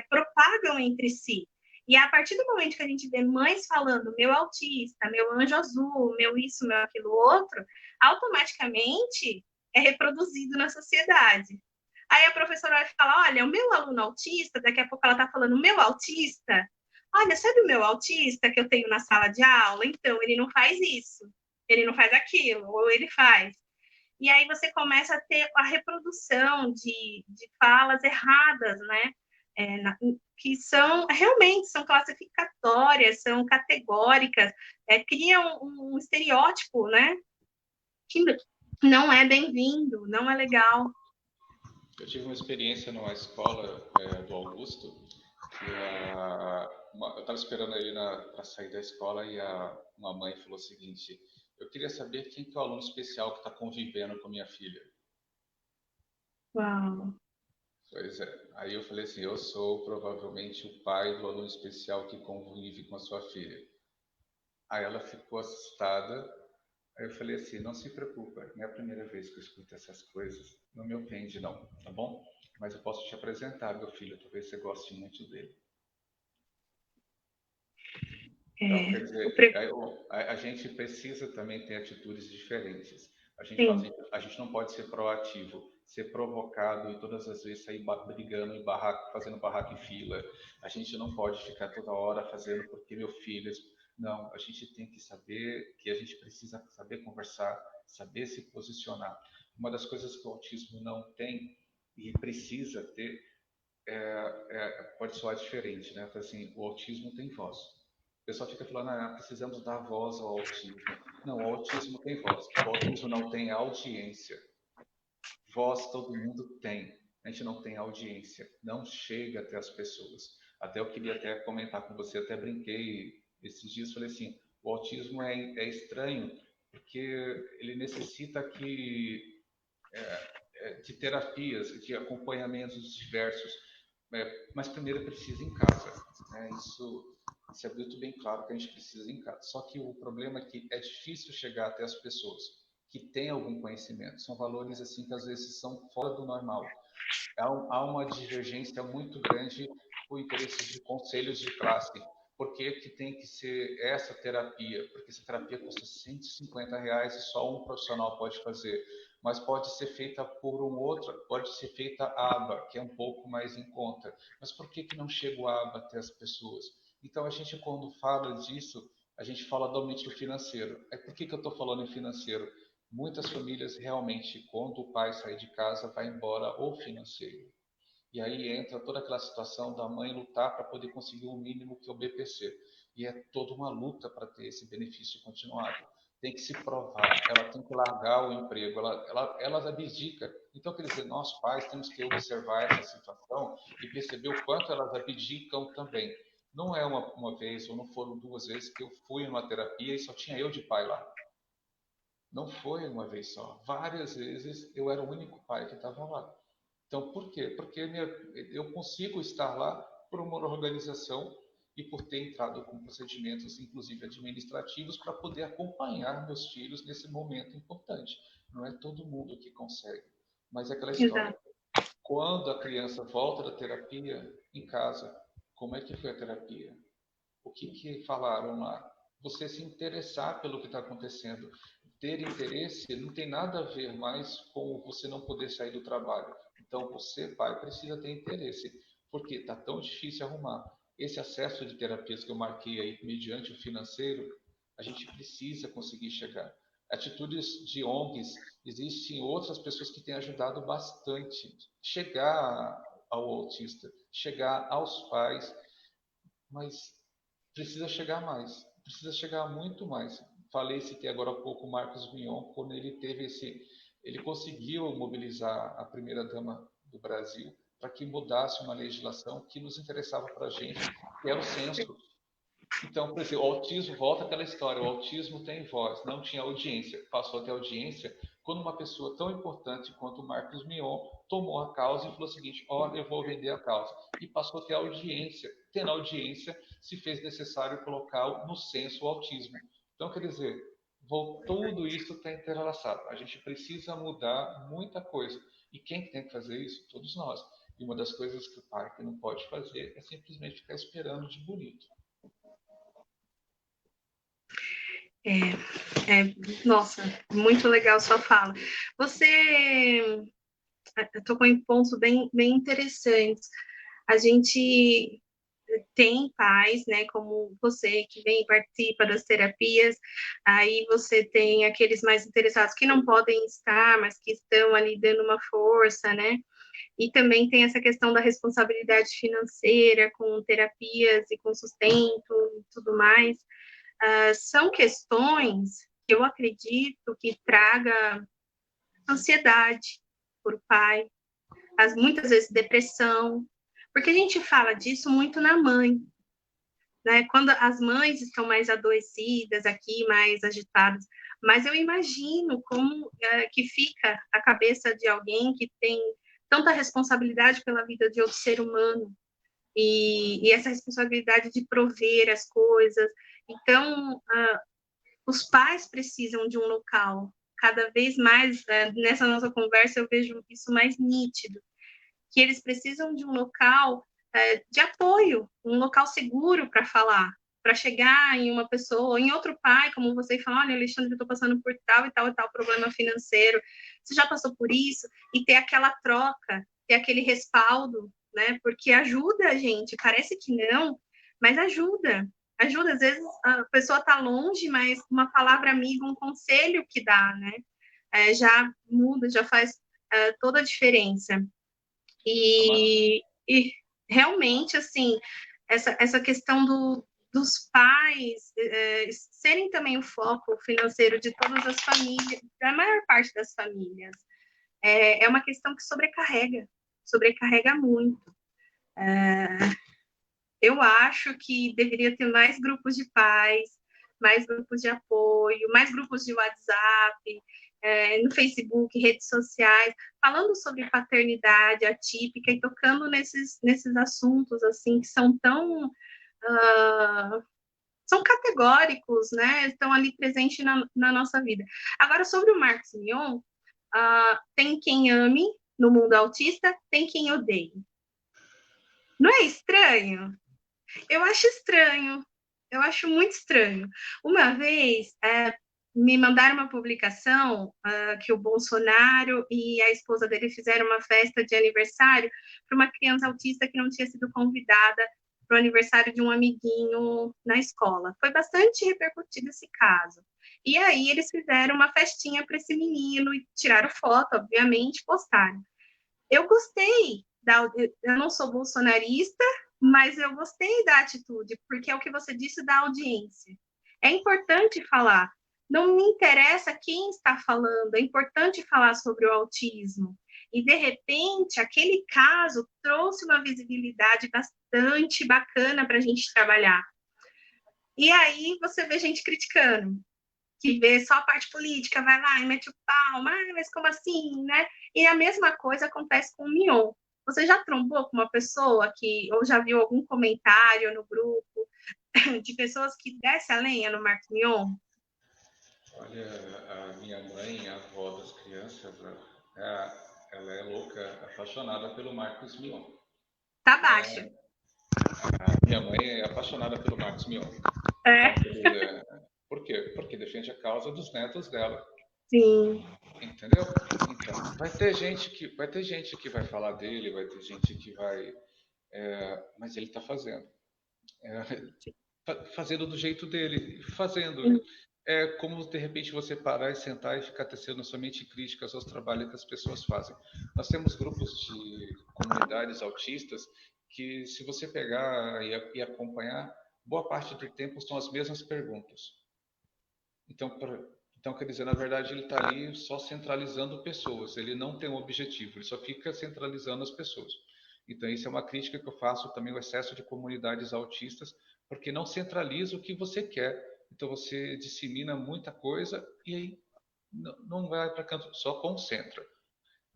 propagam entre si. E a partir do momento que a gente vê mães falando meu autista, meu anjo azul, meu isso, meu aquilo outro, automaticamente é reproduzido na sociedade. Aí a professora vai falar, olha, o meu aluno autista, daqui a pouco ela está falando, meu autista, olha, sabe o meu autista que eu tenho na sala de aula? Então, ele não faz isso, ele não faz aquilo, ou ele faz. E aí você começa a ter a reprodução de falas erradas, né? Que são realmente são classificatórias, são categóricas, criam um estereótipo, né? Que não é bem-vindo, não é legal. Eu tive uma experiência numa escola do Augusto, que eu estava esperando ele para sair da escola e uma mãe falou o seguinte, eu queria saber quem que é o aluno especial que está convivendo com minha filha. Uau. Pois é. Aí eu falei assim, eu sou provavelmente o pai do aluno especial que convive com a sua filha. Aí ela ficou assustada. Aí eu falei assim, não se preocupa, não é a primeira vez que eu escuto essas coisas. Não me ofende não, tá bom? Mas eu posso te apresentar, meu filho, talvez você goste muito dele. Então, quer dizer, a gente precisa também ter atitudes diferentes. A gente não pode ser proativo, ser provocado e todas as vezes sair brigando em barraco, fazendo barraco em fila. A gente não pode ficar toda hora fazendo porque meu filho. Não, a gente tem que saber que a gente precisa saber conversar, saber se posicionar. Uma das coisas que o autismo não tem e precisa ter pode soar diferente, né? Assim, o autismo tem voz. O pessoal fica falando, precisamos dar voz ao autismo. Não, o autismo tem voz. O autismo não tem audiência. Voz todo mundo tem. A gente não tem audiência. Não chega até as pessoas. Até eu queria até comentar com você, até brinquei esses dias, falei assim, o autismo é estranho porque ele necessita de terapias, de acompanhamentos diversos, mas primeiro precisa em casa. Né? Isso Isso é muito bem claro que a gente precisa em casa. Só que o problema é que é difícil chegar até as pessoas que têm algum conhecimento. São valores assim que às vezes são fora do normal. Há uma divergência muito grande por interesses de conselhos de classe. Por que que tem que ser essa terapia? Porque essa terapia custa R$ 150 e só um profissional pode fazer. Mas pode ser feita por um outro, pode ser feita aba, que é um pouco mais em conta. Mas por que que não chega o aba até as pessoas? Então, a gente, quando fala disso, a gente fala do financeiro. Por que que eu estou falando em financeiro? Muitas famílias realmente, quando o pai sai de casa, vai embora o financeiro. E aí entra toda aquela situação da mãe lutar para poder conseguir o mínimo que é o BPC. E é toda uma luta para ter esse benefício continuado. Tem que se provar, ela tem que largar o emprego, ela abdica. Então, quer dizer, nós pais temos que observar essa situação e perceber o quanto elas abdicam também. Não é uma vez ou não foram duas vezes que eu fui numa terapia e só tinha eu de pai lá. Não foi uma vez só. Várias vezes eu era o único pai que estava lá. Então, por quê? Porque eu consigo estar lá por uma organização e por ter entrado com procedimentos, inclusive administrativos, para poder acompanhar meus filhos nesse momento importante. Não é todo mundo que consegue. Mas é aquela história. Exato. Quando a criança volta da terapia em casa, como é que foi a terapia? O que que falaram lá? Você se interessar pelo que está acontecendo. Ter interesse não tem nada a ver mais com você não poder sair do trabalho. Então, você, pai, precisa ter interesse, porque está tão difícil arrumar. Esse acesso de terapias que eu marquei aí, mediante o financeiro, a gente precisa conseguir chegar. Atitudes de ONGs, existem outras pessoas que têm ajudado bastante. Chegar ao autista, chegar aos pais, mas precisa chegar mais, precisa chegar muito mais. Falei, citei agora há pouco o Marcos Mion, quando ele teve ele conseguiu mobilizar a primeira-dama do Brasil para que mudasse uma legislação que nos interessava para a gente, que é o censo. Então, por exemplo, o autismo, volta àquela história, o autismo tem voz, não tinha audiência, passou a ter audiência quando uma pessoa tão importante quanto o Marcos Mion tomou a causa e falou o seguinte, olha, eu vou vender a causa. E passou a ter audiência. Tendo audiência, se fez necessário colocar no censo o autismo. Então, quer dizer, tudo isso está entrelaçado. A gente precisa mudar muita coisa. E quem tem que fazer isso? Todos nós. E uma das coisas que o pai não pode fazer é simplesmente ficar esperando de bonito. Nossa, muito legal sua fala. Você tocou em pontos bem interessantes. A gente tem pais, né, como você, que vem e participa das terapias, aí você tem aqueles mais interessados que não podem estar, mas que estão ali dando uma força, né, e também tem essa questão da responsabilidade financeira com terapias e com sustento e tudo mais. São questões que eu acredito que traga ansiedade para o pai, muitas vezes depressão, porque a gente fala disso muito na mãe, né? Quando as mães estão mais adoecidas aqui, mais agitadas, mas eu imagino como que fica a cabeça de alguém que tem tanta responsabilidade pela vida de outro ser humano e essa responsabilidade de prover as coisas. Então, os pais precisam de um local. Cada vez mais, nessa nossa conversa, eu vejo isso mais nítido, que eles precisam de um local de apoio, um local seguro para falar, para chegar em uma pessoa, em outro pai, como você, e falar, olha, Alexandre, eu estou passando por tal e tal problema financeiro, você já passou por isso? E ter aquela troca, ter aquele respaldo, né? Porque ajuda a gente, parece que não, mas ajuda. Ajuda, às vezes a pessoa está longe, mas uma palavra amiga, um conselho que dá, né? Já muda, já faz toda a diferença. E realmente, assim, essa questão dos pais serem também o foco financeiro de todas as famílias, da maior parte das famílias, é uma questão que sobrecarrega muito. Eu acho que deveria ter mais grupos de pais, mais grupos de apoio, mais grupos de WhatsApp, no Facebook, redes sociais, falando sobre paternidade atípica e tocando nesses assuntos assim que são tão são categóricos, né? Estão ali presentes na nossa vida. Agora, sobre o Marcos Mion, tem quem ame no mundo autista, tem quem odeie. Não é estranho? Eu acho estranho. Eu acho muito estranho. Uma vez, me mandaram uma publicação que o Bolsonaro e a esposa dele fizeram uma festa de aniversário para uma criança autista que não tinha sido convidada para o aniversário de um amiguinho na escola. Foi bastante repercutido esse caso. E aí eles fizeram uma festinha para esse menino e tiraram foto, obviamente, postaram. Eu gostei, eu não sou bolsonarista, mas eu gostei da atitude, porque é o que você disse da audiência. É importante falar. Não me interessa quem está falando, é importante falar sobre o autismo. E, de repente, aquele caso trouxe uma visibilidade bastante bacana para a gente trabalhar. E aí você vê gente criticando, que vê só a parte política, vai lá e mete o pau, mas como assim, né? E a mesma coisa acontece com o Mion. Você já trombou com uma pessoa que, ou já viu algum comentário no grupo de pessoas que descem a lenha no Marcos Mion? Olha, a minha mãe, a avó das crianças, ela é louca, apaixonada pelo Marcos Mion. Tá baixo. A minha mãe é apaixonada pelo Marcos Mion. É. Por quê? Porque defende a causa dos netos dela. Sim. Entendeu? Então, vai ter gente que vai falar dele, vai ter gente que vai, mas ele está fazendo, fazendo do jeito dele, fazendo. É como de repente você parar e sentar e ficar tecendo somente críticas aos trabalhos que as pessoas fazem. Nós temos grupos de comunidades autistas que, se você pegar e acompanhar, boa parte do tempo são as mesmas perguntas. Então, quer dizer, na verdade, ele está ali só centralizando pessoas. Ele não tem um objetivo, ele só fica centralizando as pessoas. Então, isso é uma crítica que eu faço também ao excesso de comunidades autistas, porque não centraliza o que você quer. Então, você dissemina muita coisa e aí não vai para canto, só concentra.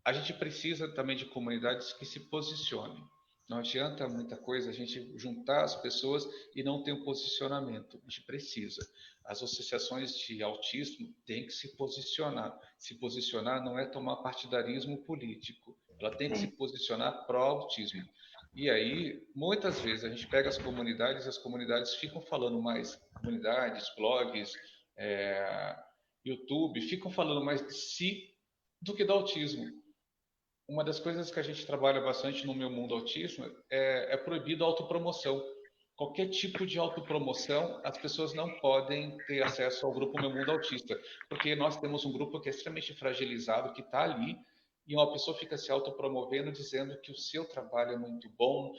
A gente precisa também de comunidades que se posicionem. Não adianta muita coisa a gente juntar as pessoas e não ter um posicionamento. A gente precisa. As associações de autismo têm que se posicionar. Se posicionar não é tomar partidarismo político. Ela tem que se posicionar pró-autismo. E aí, muitas vezes, a gente pega as comunidades ficam falando mais, comunidades, blogs, YouTube, ficam falando mais de si do que do autismo. Uma das coisas que a gente trabalha bastante no meu mundo autismo é proibido a autopromoção. Qualquer tipo de autopromoção, as pessoas não podem ter acesso ao grupo Meu Mundo Autista, porque nós temos um grupo que é extremamente fragilizado, que está ali, e uma pessoa fica se autopromovendo, dizendo que o seu trabalho é muito bom.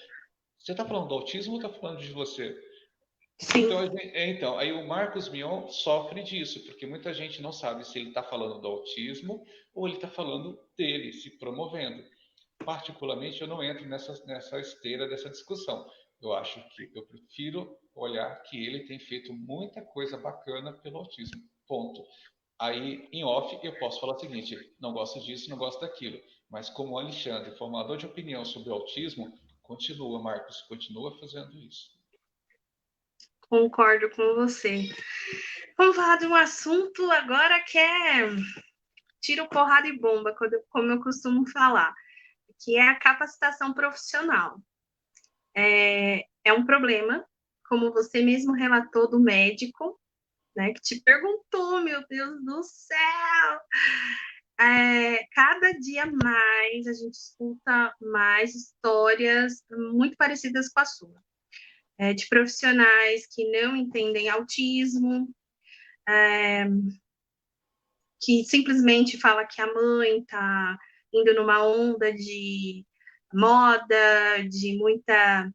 Você está falando do autismo ou está falando de você? Então, aí o Marcos Mion sofre disso, porque muita gente não sabe se ele está falando do autismo ou ele está falando dele, se promovendo. Particularmente, eu não entro nessa esteira dessa discussão. Eu acho que eu prefiro olhar que ele tem feito muita coisa bacana pelo autismo. Ponto. Aí, em off, eu posso falar o seguinte: não gosto disso, não gosto daquilo. Mas como Alexandre, formador de opinião sobre o autismo, continua, Marcos, continua fazendo isso. Concordo com você. Vamos falar de um assunto agora que é tiro, porrada e bomba, como eu costumo falar, que é a capacitação profissional. É um problema, como você mesmo relatou do médico, né, que te perguntou, meu Deus do céu! Cada dia mais a gente escuta mais histórias muito parecidas com a sua. De profissionais que não entendem autismo, que simplesmente fala que a mãe está indo numa onda de moda, de muita.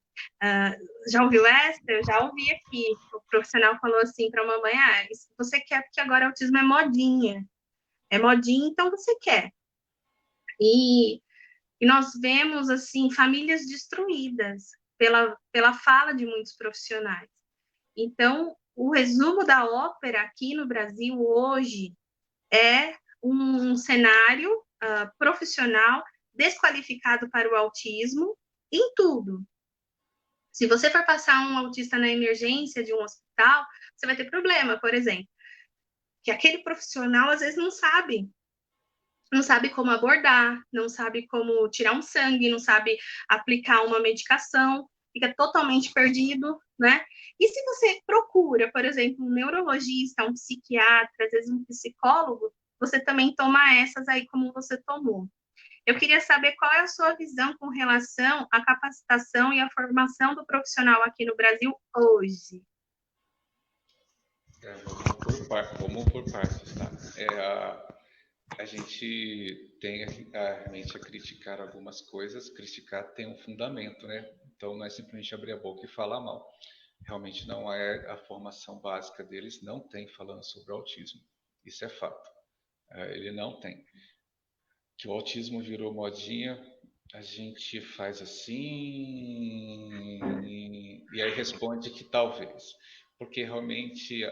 Já ouviu essa? Eu já ouvi aqui. O profissional falou assim para a mamãe: você quer porque agora autismo é modinha. É modinha, então você quer. E nós vemos assim famílias destruídas pela fala de muitos profissionais. Então, o resumo da ópera aqui no Brasil hoje é um cenário profissional desqualificado para o autismo em tudo. Se você for passar um autista na emergência de um hospital, você vai ter problema, por exemplo, que aquele profissional às vezes não sabe como abordar, não sabe como tirar um sangue, não sabe aplicar uma medicação, fica totalmente perdido, né? E se você procura, por exemplo, um neurologista, um psiquiatra, às vezes um psicólogo, você também toma essas aí como você tomou. Eu queria saber qual é a sua visão com relação à capacitação e à formação do profissional aqui no Brasil hoje. Vamos por partes, tá? A gente tem realmente a criticar algumas coisas, criticar tem um fundamento, né? Então não é simplesmente abrir a boca e falar mal. Realmente não é a formação básica deles, não tem falando sobre o autismo. Isso é fato. Ele não tem. Que o autismo virou modinha, a gente faz assim e aí responde que talvez, porque realmente é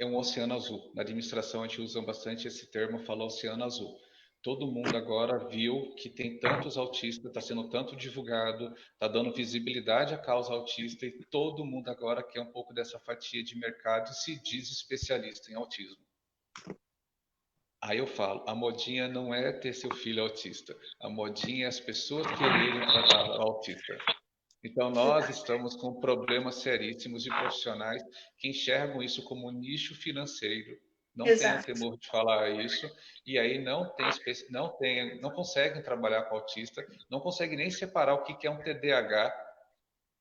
um oceano azul. Na administração a gente usa bastante esse termo, fala oceano azul. Todo mundo agora viu que tem tantos autistas, está sendo tanto divulgado, está dando visibilidade à causa autista e todo mundo agora quer um pouco dessa fatia de mercado e se diz especialista em autismo. Aí eu falo, a modinha não é ter seu filho autista, a modinha é as pessoas quererem tratar o autista. Então, nós estamos com problemas seríssimos de profissionais que enxergam isso como um nicho financeiro, não tenham Exato. temor de falar isso, e aí não conseguem trabalhar com autista, não conseguem nem separar o que é um TDAH,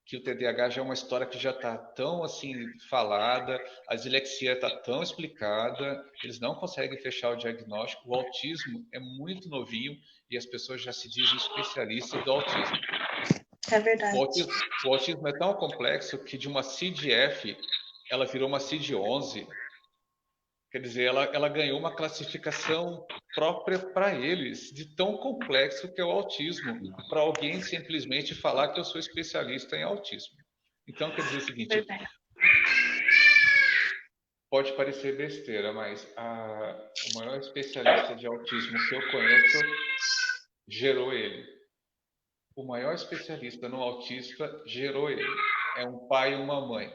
que o TDAH já é uma história que já está tão assim falada, a dislexia está tão explicada, eles não conseguem fechar o diagnóstico. O autismo é muito novinho e as pessoas já se dizem especialistas do autismo. É verdade. O autismo é tão complexo que de uma CID-F ela virou uma CID-11. Quer dizer, ela ganhou uma classificação própria para eles, de tão complexo que é o autismo, para alguém simplesmente falar que eu sou especialista em autismo. Então, quer dizer o seguinte, Verdade. pode parecer besteira, mas o maior especialista de autismo que eu conheço gerou ele. O maior especialista no autista gerou ele. É um pai e uma mãe.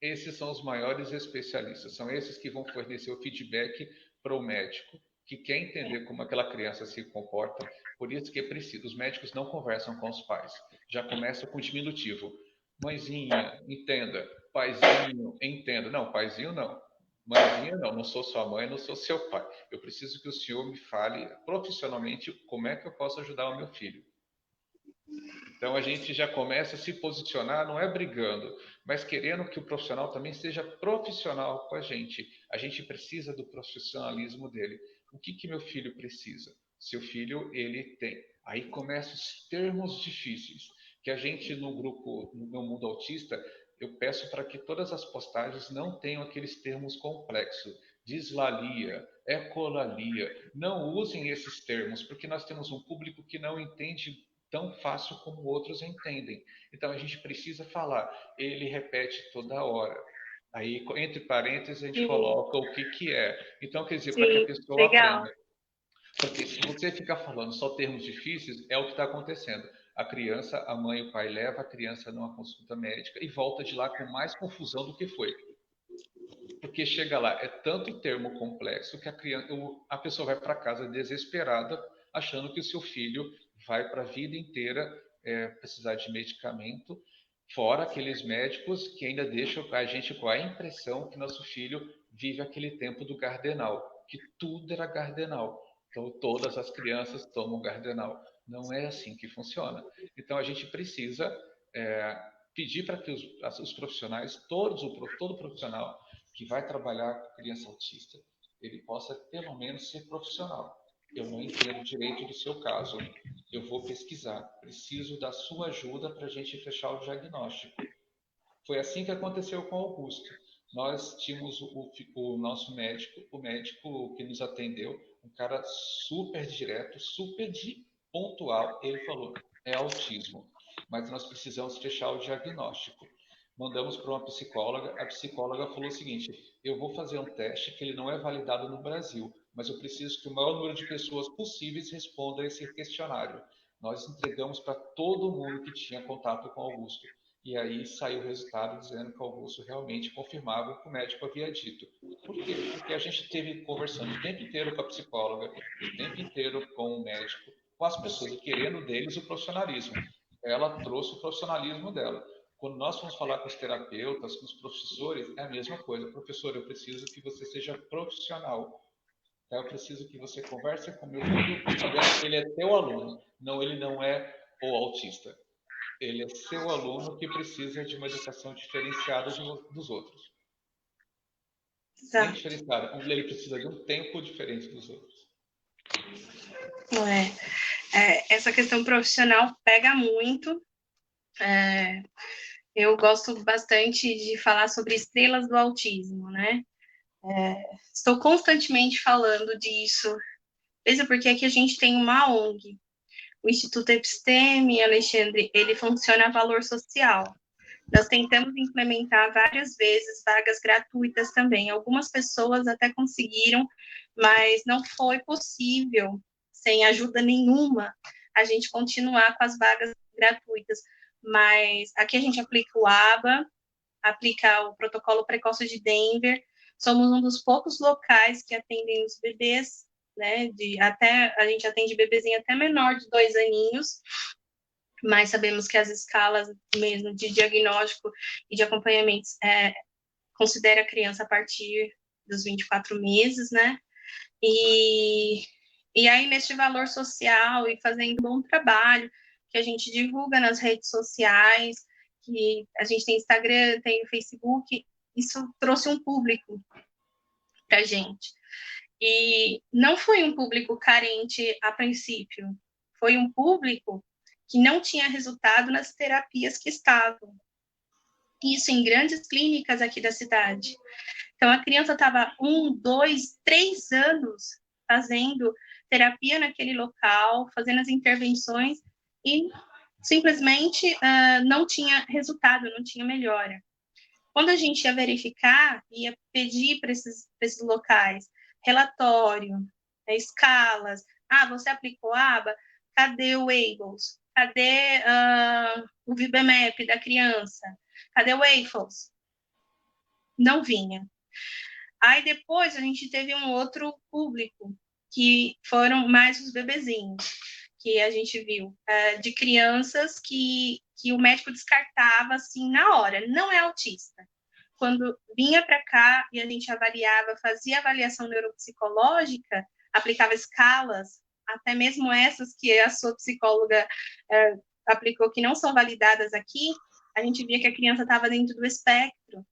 Esses são os maiores especialistas. São esses que vão fornecer o feedback para o médico, que quer entender como aquela criança se comporta. Por isso que é preciso. Os médicos não conversam com os pais. Já começa com o diminutivo. Mãezinha, entenda. Paizinho, entenda. Não, paizinho não. Mãezinha não, não sou sua mãe, não sou seu pai. Eu preciso que o senhor me fale profissionalmente como é que eu posso ajudar o meu filho. Então a gente já começa a se posicionar, não é brigando, mas querendo que o profissional também seja profissional com a gente. A gente precisa do profissionalismo dele. O que meu filho precisa? Seu filho, ele tem. Aí começam os termos difíceis, que a gente no grupo, no meu mundo autista, eu peço para que todas as postagens não tenham aqueles termos complexos. Dislalia, ecolalia. Não usem esses termos, porque nós temos um público que não entende tão fácil como outros entendem. Então a gente precisa falar. Ele repete toda hora. Aí, entre parênteses, a gente Sim, coloca o que é. Então, quer dizer, para que a sim, pessoa legal. aprenda. Porque se você ficar falando só termos difíceis, é o que está acontecendo. A criança, a mãe e o pai leva a criança numa consulta médica e volta de lá com mais confusão do que foi. Porque chega lá, é tanto termo complexo que a pessoa vai para casa desesperada, achando que o seu filho vai para a vida inteira precisar de medicamento, fora aqueles médicos que ainda deixam a gente com a impressão que nosso filho vive aquele tempo do Gardenal, que tudo era Gardenal. Então, todas as crianças tomam Gardenal. Não é assim que funciona. Então, a gente precisa pedir para que os profissionais, todo profissional que vai trabalhar com criança autista, ele possa pelo menos ser profissional. Eu não entendo direito do seu caso, eu vou pesquisar, preciso da sua ajuda para a gente fechar o diagnóstico. Foi assim que aconteceu com o Augusto. Nós tínhamos o nosso médico, o médico que nos atendeu, um cara super direto, super pontual. Ele falou: é autismo, mas nós precisamos fechar o diagnóstico. Mandamos para uma psicóloga. A psicóloga falou o seguinte: eu vou fazer um teste que ele não é validado no Brasil, mas eu preciso que o maior número de pessoas possíveis responda a esse questionário. Nós entregamos para todo mundo que tinha contato com Augusto. E aí saiu o resultado dizendo que Augusto realmente confirmava o que o médico havia dito. Por quê? Porque a gente esteve conversando o tempo inteiro com a psicóloga, o tempo inteiro com o médico, com as pessoas, e querendo deles o profissionalismo. Ela trouxe o profissionalismo dela. Quando nós fomos falar com os terapeutas, com os professores, é a mesma coisa. Professor, eu preciso que você seja profissional. Eu preciso que você converse com meu filho, sabendo que ele é teu aluno. Não, ele não é o autista. Ele é seu aluno que precisa de uma educação diferenciada dos outros. Nem Exato. diferenciada, ele precisa de um tempo diferente dos outros. Essa questão profissional pega muito. Eu gosto bastante de falar sobre estrelas do autismo, né? Estou constantemente falando disso, mesmo porque aqui a gente tem uma ONG, o Instituto Episteme, Alexandre, ele funciona a valor social. Nós tentamos implementar várias vezes vagas gratuitas também. Algumas pessoas até conseguiram, mas não foi possível, sem ajuda nenhuma, a gente continuar com as vagas gratuitas. Mas aqui a gente aplica o ABA, aplica o protocolo precoce de Denver. Somos um dos poucos locais que atendem os bebês, né? A gente atende bebezinho até menor de 2 aninhos, mas sabemos que as escalas mesmo de diagnóstico e de acompanhamento considera a criança a partir dos 24 meses, né? E aí, neste valor social e fazendo um bom trabalho, que a gente divulga nas redes sociais, que a gente tem Instagram, tem Facebook, isso trouxe um público para a gente. E não foi um público carente a princípio, foi um público que não tinha resultado nas terapias que estavam. Isso em grandes clínicas aqui da cidade. Então, a criança estava 1, 2, 3 anos fazendo terapia naquele local, fazendo as intervenções e simplesmente não tinha resultado, não tinha melhora. Quando a gente ia verificar, ia pedir para esses locais relatório, escalas. Você aplicou a aba? Cadê o ABLES? Cadê o VIBMAP da criança? Cadê o AFOS? Não vinha. Aí depois a gente teve um outro público, que foram mais os bebezinhos, que a gente viu, de crianças que o médico descartava assim na hora, não é autista. Quando vinha para cá e a gente avaliava, fazia avaliação neuropsicológica, aplicava escalas, até mesmo essas que a sua psicóloga aplicou, que não são validadas aqui, a gente via que a criança estava dentro do espectro.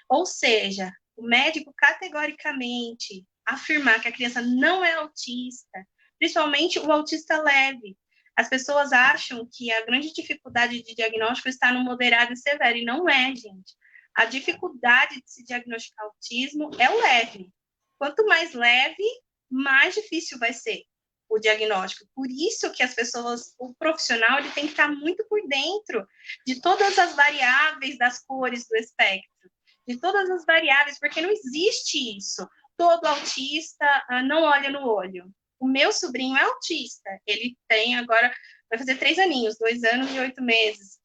Ou seja, o médico categoricamente afirmar que a criança não é autista, principalmente o autista leve. As pessoas acham que a grande dificuldade de diagnóstico está no moderado e severo, e não é, gente. A dificuldade de se diagnosticar autismo é o leve. Quanto mais leve, mais difícil vai ser o diagnóstico. Por isso que as pessoas, o profissional, ele tem que estar muito por dentro de todas as variáveis das cores do espectro, de todas as variáveis, porque não existe isso. Todo autista não olha no olho. O meu sobrinho é autista. Ele tem agora, vai fazer 3 aninhos, 2 anos e 8 meses.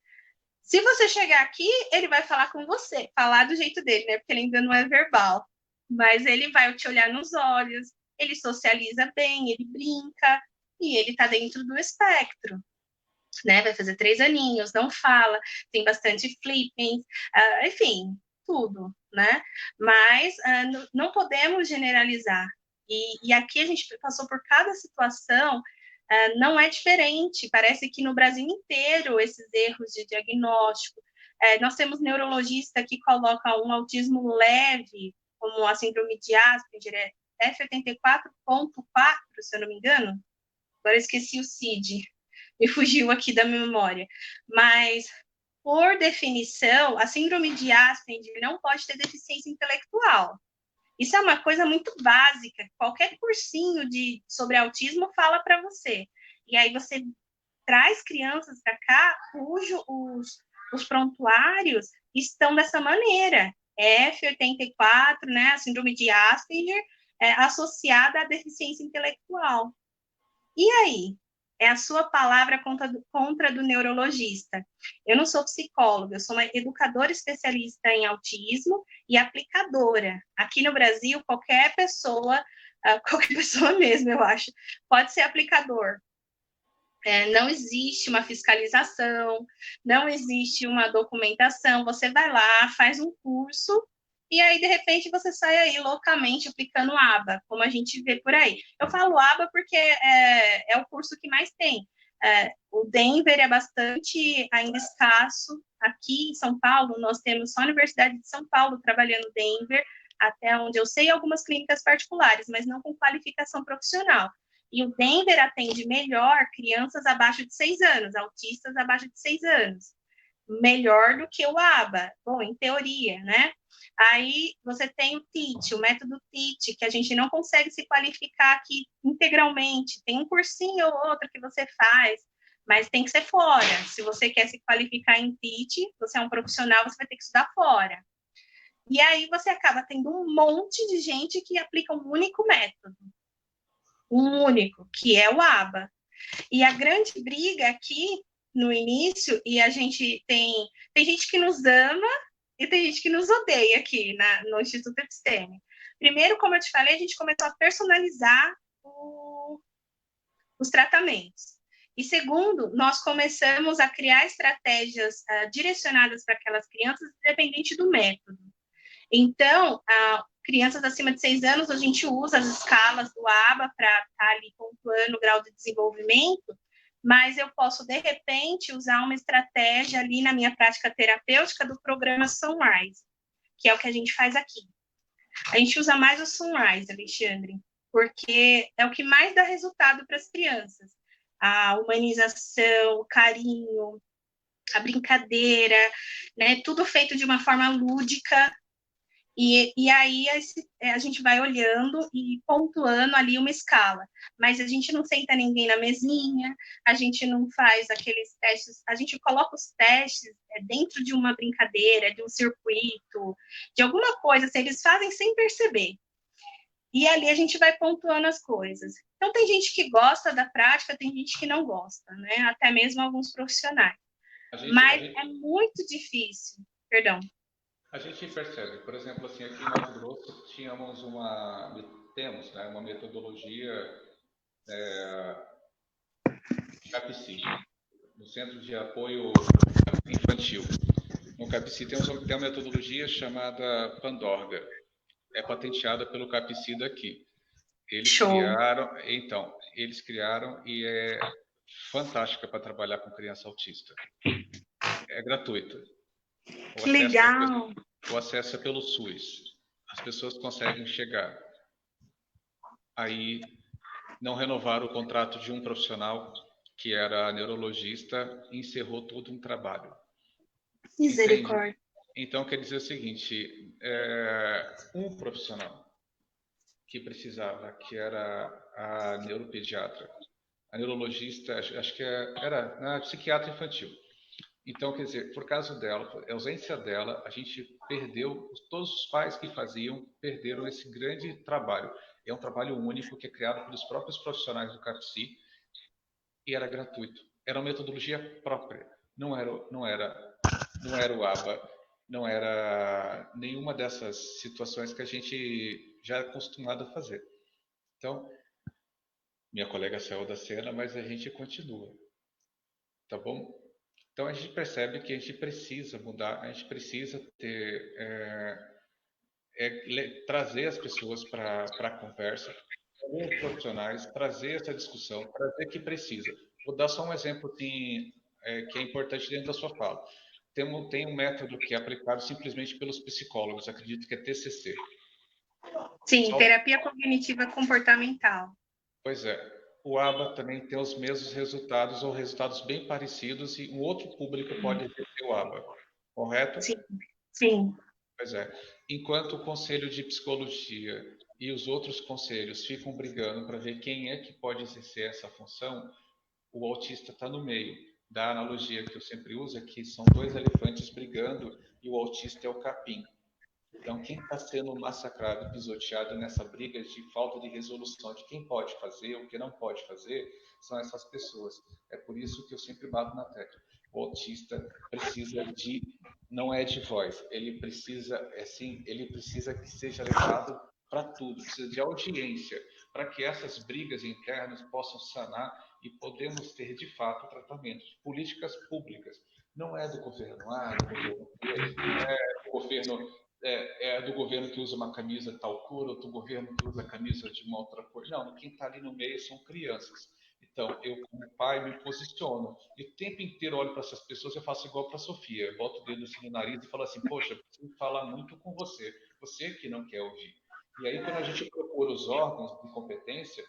Se você chegar aqui, ele vai falar com você, falar do jeito dele, né? Porque ele ainda não é verbal. Mas ele vai te olhar nos olhos, ele socializa bem, ele brinca, e ele tá dentro do espectro, né? Vai fazer 3 aninhos, não fala, tem bastante flipping, enfim, tudo, né? Mas não podemos generalizar. E aqui a gente passou por cada situação, não é diferente. Parece que no Brasil inteiro esses erros de diagnóstico. Nós temos neurologista que coloca um autismo leve, como a síndrome de Asperger, F84.4, se eu não me engano. Agora eu esqueci o CID, me fugiu aqui da memória. Mas, por definição, a síndrome de Asperger não pode ter deficiência intelectual. Isso é uma coisa muito básica. Qualquer cursinho sobre autismo fala para você. E aí você traz crianças para cá cujo os prontuários estão dessa maneira. F84, né, a síndrome de Asperger, associada à deficiência intelectual. E aí? é a sua palavra contra a do neurologista. Eu não sou psicóloga, eu sou uma educadora especialista em autismo e aplicadora. Aqui no Brasil, qualquer pessoa mesmo, eu acho, pode ser aplicador. Não existe uma fiscalização, não existe uma documentação. Você vai lá, faz um curso, e aí, de repente, você sai aí loucamente aplicando aba, como a gente vê por aí. Eu falo aba porque é o curso que mais tem. O Denver é bastante ainda escasso. Aqui em São Paulo, nós temos só a Universidade de São Paulo trabalhando Denver, até onde eu sei, algumas clínicas particulares, mas não com qualificação profissional. E o Denver atende melhor crianças abaixo de 6 anos, autistas abaixo de 6 anos. Melhor do que o ABA, bom, em teoria, né? Aí você tem o TEACH, o método TEACH, que a gente não consegue se qualificar aqui integralmente. Tem um cursinho ou outro que você faz, mas tem que ser fora. Se você quer se qualificar em TEACH, você é um profissional, você vai ter que estudar fora. E aí você acaba tendo um monte de gente que aplica um único método. Um único, que é o ABA. E a grande briga aqui no início, e a gente tem gente que nos ama e tem gente que nos odeia aqui no Instituto Episteme. Primeiro, como eu te falei, a gente começou a personalizar os tratamentos. E segundo, nós começamos a criar estratégias direcionadas para aquelas crianças, independente do método. Então, crianças acima de 6 anos, a gente usa as escalas do ABA para estar ali pontuando o grau de desenvolvimento, mas eu posso, de repente, usar uma estratégia ali na minha prática terapêutica do programa Sunrise, que é o que a gente faz aqui. A gente usa mais o Sunrise, Alexandre, porque é o que mais dá resultado para as crianças. A humanização, o carinho, a brincadeira, né? Tudo feito de uma forma lúdica. E aí a gente vai olhando e pontuando ali uma escala. Mas a gente não senta ninguém na mesinha, a gente não faz aqueles testes, a gente coloca os testes dentro de uma brincadeira, de um circuito, de alguma coisa, assim, eles fazem sem perceber. E ali a gente vai pontuando as coisas. Então tem gente que gosta da prática, tem gente que não gosta, né? Até mesmo alguns profissionais. Mas é muito difícil. Perdão. A gente percebe, por exemplo, assim, aqui em Mato Grosso temos, né, uma metodologia CAPC, no Centro de Apoio Infantil. No CAPC tem uma metodologia chamada Pandorga, é patenteada pelo CAPC daqui. Eles criaram e é fantástica para trabalhar com criança autista. É gratuita. Que legal! O acesso é pelo SUS. As pessoas conseguem chegar. Aí não renovaram o contrato de um profissional que era neurologista e encerrou todo um trabalho. Misericórdia. Então, quer dizer o seguinte, um profissional que precisava, que era a neuropediatra, a neurologista, acho que era a psiquiatra infantil. Então, quer dizer, por causa dela, a ausência dela, a gente perdeu, todos os pais que faziam, perderam esse grande trabalho. É um trabalho único que é criado pelos próprios profissionais do CAPC e era gratuito. Era uma metodologia própria. Não era o ABA, não era nenhuma dessas situações que a gente já é acostumado a fazer. Então, minha colega saiu da cena, mas a gente continua. Tá bom? Então, a gente percebe que a gente precisa mudar, a gente precisa trazer as pessoas para a conversa, os profissionais, trazer essa discussão, trazer que precisa. Vou dar só um exemplo assim, que é importante dentro da sua fala. Tem um método que é aplicado simplesmente pelos psicólogos, acredito que é TCC. Sim, terapia cognitiva comportamental. Pois é. O ABA também tem os mesmos resultados ou resultados bem parecidos e um outro público pode exercer o ABA, correto? Sim, sim. Pois é. Enquanto o Conselho de Psicologia e os outros conselhos ficam brigando para ver quem é que pode exercer essa função, o autista está no meio. Da analogia que eu sempre uso é que são dois elefantes brigando e o autista é o capim. Então, quem está sendo massacrado, pisoteado nessa briga de falta de resolução de quem pode fazer, o que não pode fazer, são essas pessoas. É por isso que eu sempre bato na tecla. O autista precisa de, não é de voz, ele precisa, ele precisa que seja levado para tudo, precisa de audiência, para que essas brigas internas possam sanar e podemos ter, de fato, tratamento de políticas públicas. Não é do governo A, do governo B, não é do governo do governo que usa uma camisa tal cor, outro governo que usa a camisa de uma outra cor. Não, quem está ali no meio são crianças. Então, eu, como pai, me posiciono. E o tempo inteiro olho para essas pessoas, eu faço igual para a Sofia. Eu boto o dedo assim no nariz e falo assim, poxa, eu preciso falar muito com você. Você que não quer ouvir. E aí, quando a gente procura os órgãos de competência,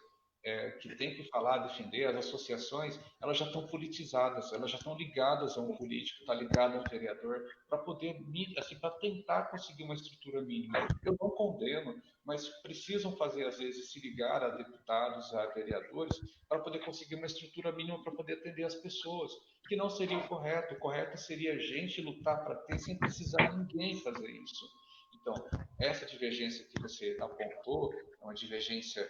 que tem que falar, defender, as associações, elas já estão politizadas, elas já estão ligadas a um político, está ligado a um vereador, para poder, assim, para tentar conseguir uma estrutura mínima. Eu não condeno, mas precisam fazer, às vezes, se ligar a deputados, a vereadores, para poder conseguir uma estrutura mínima para poder atender as pessoas, que não seria o correto. O correto seria a gente lutar para ter sem precisar ninguém fazer isso. Então, essa divergência que você apontou é uma divergência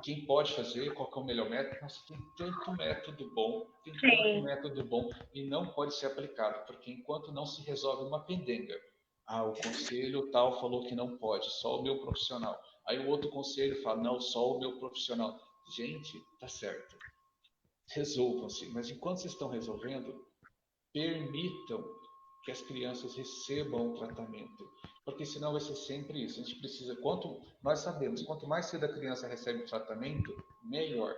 quem pode fazer, qual é o melhor método. Nossa, tem tanto Sim, método bom e não pode ser aplicado, porque enquanto não se resolve uma pendenga, o conselho tal falou que não pode, só o meu profissional. Aí o outro conselho fala, não, só o meu profissional. Gente, tá certo, resolvam-se, mas enquanto vocês estão resolvendo, permitam que as crianças recebam o tratamento, porque senão vai ser sempre isso. A gente precisa, nós sabemos, quanto mais cedo a criança recebe o tratamento, melhor.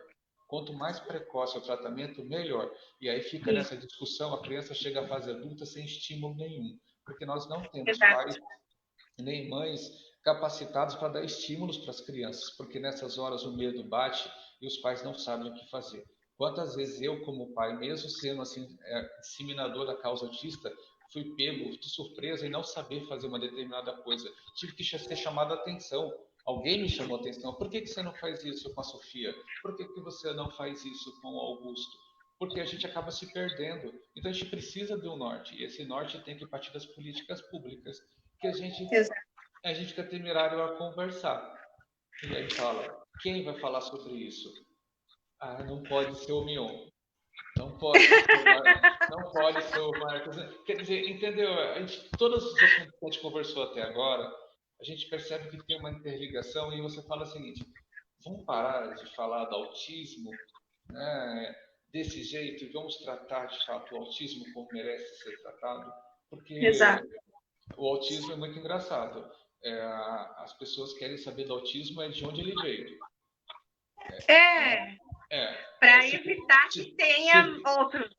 Quanto mais precoce é o tratamento, melhor. E aí fica sim, nessa discussão, a criança chega à fase adulta sem estímulo nenhum, porque nós não temos pais exato. nem mães capacitados para dar estímulos para as crianças, porque nessas horas o medo bate e os pais não sabem o que fazer. Quantas vezes eu, como pai, mesmo sendo assim disseminador da causa autista, fui pego de surpresa em não saber fazer uma determinada coisa. Tive que ser chamado a atenção. Alguém me chamou a atenção. Por que você não faz isso com a Sofia? Por que você não faz isso com o Augusto? Porque a gente acaba se perdendo. Então a gente precisa de um norte. E esse norte tem que partir das políticas públicas que Exato. a gente fica temerário a conversar. E aí fala, quem vai falar sobre isso? Ah, não pode ser o Mion. Não pode ser o não pode ser o Marcos. Quer dizer, entendeu? Todos os assuntos que a gente conversou até agora, a gente percebe que tem uma interligação e você fala o seguinte, vamos parar de falar do autismo, né, desse jeito e vamos tratar de fato o autismo como merece ser tratado, porque Exato. o autismo é muito engraçado. As pessoas querem saber do autismo é de onde ele veio. É, É, é para se, evitar que se, tenha se, outros.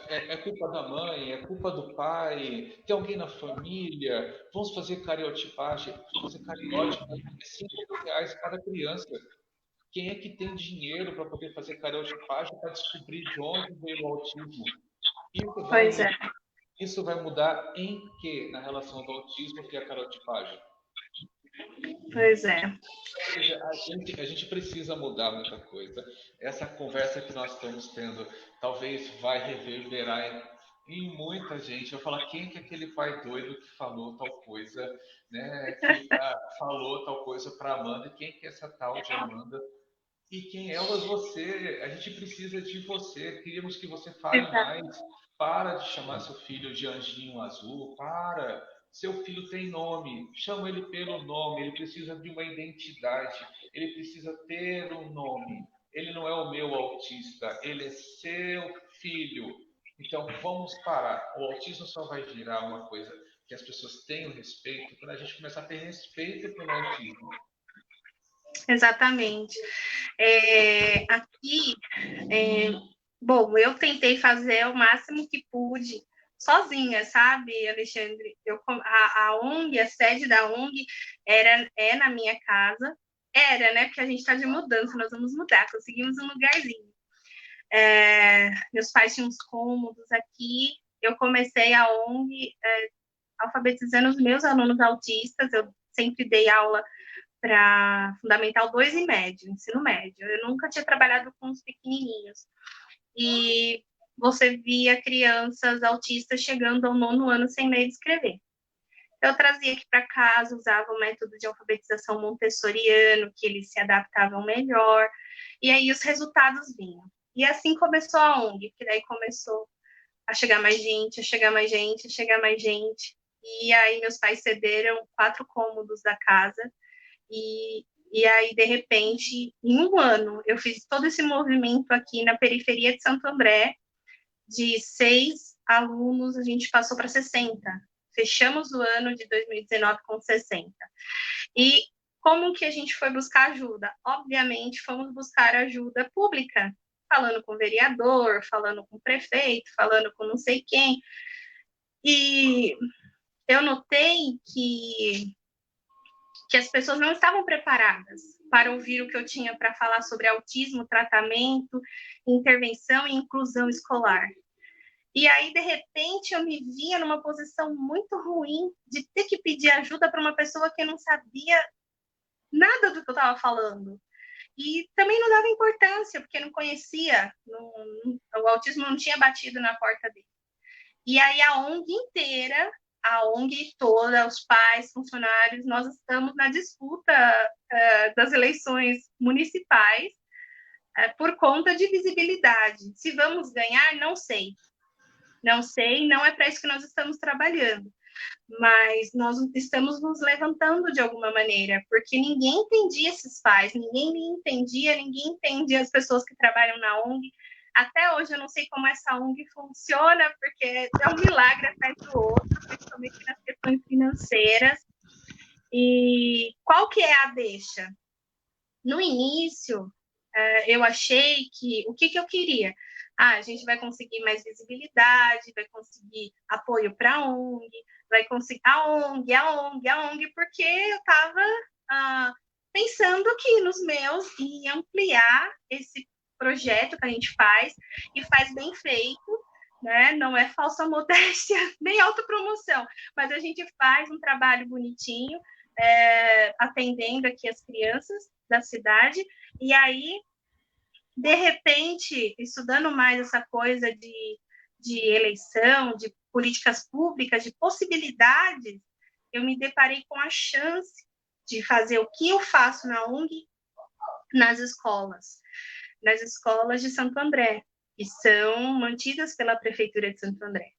é culpa da mãe, é culpa do pai, tem alguém na família, vamos fazer cariotipagem. Fazer cariótipo é R$ 5.000 cada criança. Quem é que tem dinheiro para poder fazer cariotipagem para descobrir de onde veio o autismo? Isso Pois vai, é, isso vai mudar em que na relação do autismo que é a cariotipagem? pois é. A gente precisa mudar muita coisa. Essa conversa que nós estamos tendo talvez vai reverberar em muita gente. Eu falar quem que é aquele pai doido que falou tal coisa, né? Que falou tal coisa para Amanda. Quem que é essa tal de Amanda? E quem é você? A gente precisa de você. Queríamos que você fale Exato. mais. Para de chamar seu filho de anjinho azul. Para. Seu filho tem nome. Chama ele pelo nome. Ele precisa de uma identidade. Ele precisa ter um nome. Ele não é o meu autista. Ele é seu filho. Então vamos parar. O autismo só vai virar uma coisa que as pessoas tenham respeito quando a gente começar a ter respeito pelo autismo. Exatamente. Aqui, bom, eu tentei fazer o máximo que pude sozinha, sabe, Alexandre? A ONG, a sede da ONG é na minha casa. Era, né? Porque a gente está de mudança, nós vamos mudar, conseguimos um lugarzinho. Meus pais tinham uns cômodos aqui. Eu comecei a ONG alfabetizando os meus alunos autistas. Eu sempre dei aula para Fundamental 2 e médio, ensino médio. Eu nunca tinha trabalhado com os pequenininhos. E você via crianças autistas chegando ao 9º ano sem ler e escrever. Então, eu trazia aqui para casa, usava o método de alfabetização montessoriano, que eles se adaptavam melhor, e aí os resultados vinham. E assim começou a ONG, que daí começou a chegar mais gente, a chegar mais gente, a chegar mais gente. E aí meus pais cederam 4 cômodos da casa, e aí, de repente, em um ano, eu fiz todo esse movimento aqui na periferia de Santo André, de 6 alunos, a gente passou para 60. Fechamos o ano de 2019 com 60. E como que a gente foi buscar ajuda? Obviamente, fomos buscar ajuda pública, falando com o vereador, falando com o prefeito, falando com não sei quem. E eu notei que as pessoas não estavam preparadas para ouvir o que eu tinha para falar sobre autismo, tratamento, intervenção e inclusão escolar. E aí, de repente, eu me via numa posição muito ruim de ter que pedir ajuda para uma pessoa que não sabia nada do que eu estava falando. E também não dava importância, porque não conhecia, o autismo não tinha batido na porta dele. E aí a ONG inteira, a ONG toda, os pais, funcionários, nós estamos na disputa das eleições municipais por conta de visibilidade. Se vamos ganhar, não sei. Não sei, não é para isso que nós estamos trabalhando. Mas nós estamos nos levantando de alguma maneira, porque ninguém entendia esses pais, ninguém entendia as pessoas que trabalham na ONG. Até hoje eu não sei como essa ONG funciona, porque é um milagre atrás do outro, principalmente nas questões financeiras. E qual que é a deixa? No início, eu achei que o que eu queria? A gente vai conseguir mais visibilidade, vai conseguir apoio para a ONG, vai conseguir a ONG, porque eu estava pensando que nos meus em ampliar esse projeto que a gente faz e faz bem feito, né? Não é falsa modéstia nem autopromoção, mas a gente faz um trabalho bonitinho, atendendo aqui as crianças da cidade, e aí de repente, estudando mais essa coisa de eleição, de políticas públicas, de possibilidades, eu me deparei com a chance de fazer o que eu faço na ONG nas escolas de Santo André, que são mantidas pela Prefeitura de Santo André.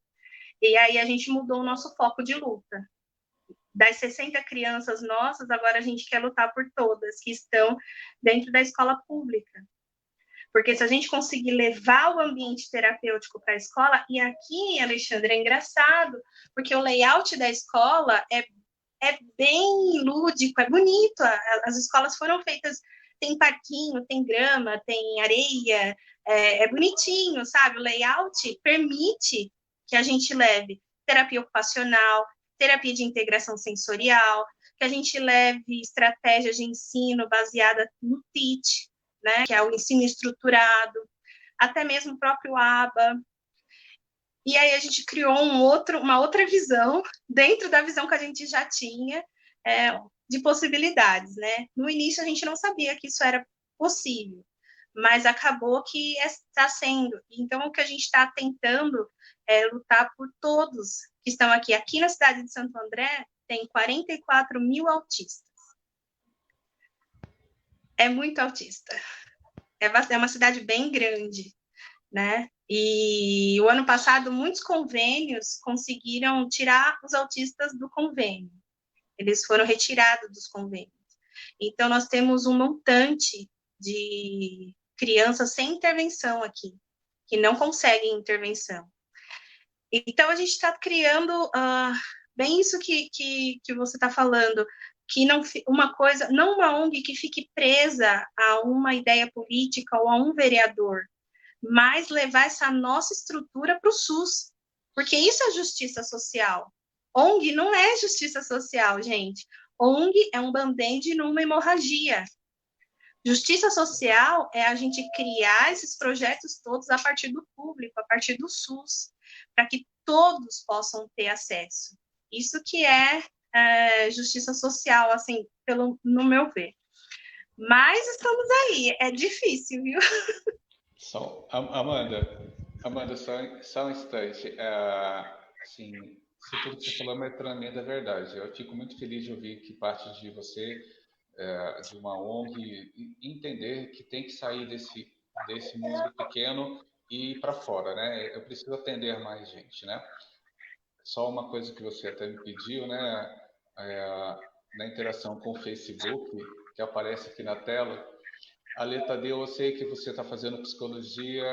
E aí a gente mudou o nosso foco de luta. Das 60 crianças nossas, agora a gente quer lutar por todas que estão dentro da escola pública. Porque se a gente conseguir levar o ambiente terapêutico para a escola, e aqui, Alexandre, é engraçado, porque o layout da escola é bem lúdico, é bonito. As escolas foram feitas, tem parquinho, tem grama, tem areia, é bonitinho, sabe? O layout permite que a gente leve terapia ocupacional, terapia de integração sensorial, que a gente leve estratégias de ensino baseada no TEACH, né, que é o ensino estruturado, até mesmo o próprio ABA. E aí a gente criou uma outra visão, dentro da visão que a gente já tinha, de possibilidades, né? No início a gente não sabia que isso era possível, mas acabou que está sendo. Então, o que a gente está tentando é lutar por todos que estão aqui. Aqui na cidade de Santo André, tem 44 mil autistas. É muito autista. É uma cidade bem grande, né? E o ano passado, muitos convênios conseguiram tirar os autistas do convênio. Eles foram retirados dos convênios. Então, nós temos um montante de crianças sem intervenção aqui, que não conseguem intervenção. Então, a gente está criando bem isso que você está falando, que não uma ONG que fique presa a uma ideia política ou a um vereador, mas levar essa nossa estrutura para o SUS, porque isso é justiça social. ONG não é justiça social, gente. ONG é um band-aid numa hemorragia. Justiça social é a gente criar esses projetos todos a partir do público, a partir do SUS, para que todos possam ter acesso. Isso que é justiça social, assim, no meu ver. Mas estamos aí, é difícil, viu? Amanda, só um instante. Sim, isso tudo que você falou é uma tremenda verdade. Eu fico muito feliz de ouvir que parte de você, de uma ONG, entender que tem que sair desse mundo pequeno e ir para fora, né? Eu preciso atender mais gente, né? Só uma coisa que você até me pediu, né? É, na interação com o Facebook, que aparece aqui na tela, a Leta Tadeu, eu sei que você está fazendo psicologia,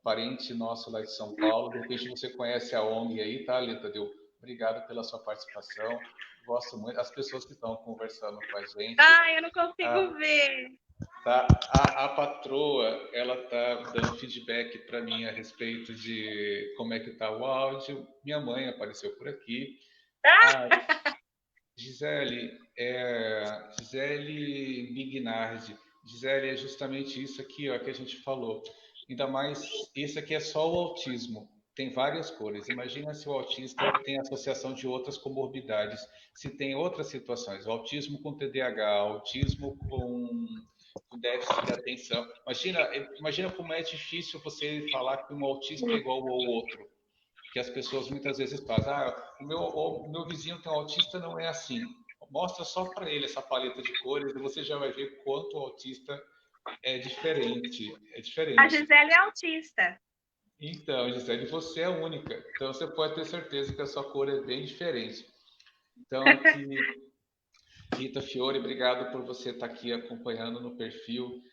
parente nosso lá de São Paulo. De repente você conhece a ONG aí, tá, Leta Tadeu? Obrigado pela sua participação. Gosto muito. As pessoas que estão conversando com a gente. Ai, eu não consigo ver. Tá, a patroa, ela tá dando feedback para mim a respeito de como é que tá o áudio. Minha mãe apareceu por aqui. Ah, Gisele, Gisele Bignardi. Gisele, é justamente isso aqui, ó, que a gente falou. Ainda mais, esse aqui é só o autismo. Tem várias cores. Imagina se o autista tem associação de outras comorbidades, se tem outras situações. O autismo com TDAH, autismo com déficit de atenção. Imagina como é difícil você falar que um autista é igual ao outro, que as pessoas muitas vezes fazem. Ah, o meu vizinho que é um autista não é assim. Mostra só para ele essa paleta de cores e você já vai ver quanto o autista é diferente. É A diferente. Gisele é autista. Então, Gisele, você é única. Então, você pode ter certeza que a sua cor é bem diferente. Então, aqui, Rita Fiore, obrigado por você estar aqui acompanhando no perfil.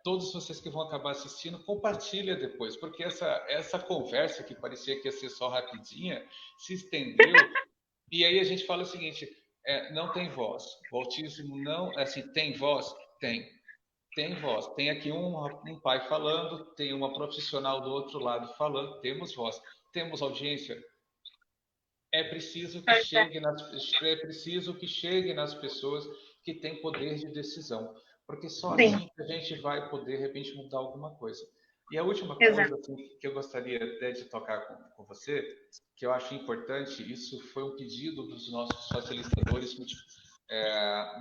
Todos vocês que vão acabar assistindo, compartilha depois, porque essa conversa que parecia que ia ser só rapidinha, se estendeu, e aí a gente fala o seguinte, não tem voz. O autismo não, assim, tem voz? Tem voz. Tem aqui um pai falando, tem uma profissional do outro lado falando, temos voz. Temos audiência? É preciso que chegue nas pessoas que têm poder de decisão, porque só Sim, assim que a gente vai poder, de repente, mudar alguma coisa. E a última coisa exato. assim, que eu gostaria até de tocar com você, que eu acho importante, isso foi um pedido dos nossos facilitadores,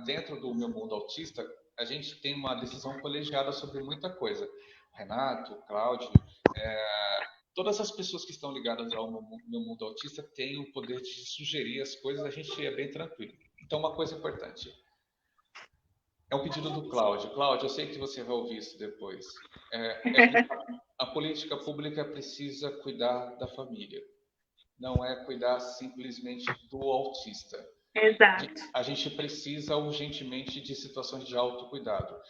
dentro do meu mundo autista, a gente tem uma decisão colegiada sobre muita coisa. Renato, Cláudio, todas as pessoas que estão ligadas ao meu mundo autista têm o poder de sugerir as coisas, a gente é bem tranquilo. Então, uma coisa importante, é um pedido do Cláudio. Cláudio, eu sei que você vai ouvir isso depois. A política pública precisa cuidar da família, não é cuidar simplesmente do autista. Exato. A gente precisa urgentemente de situações de autocuidado.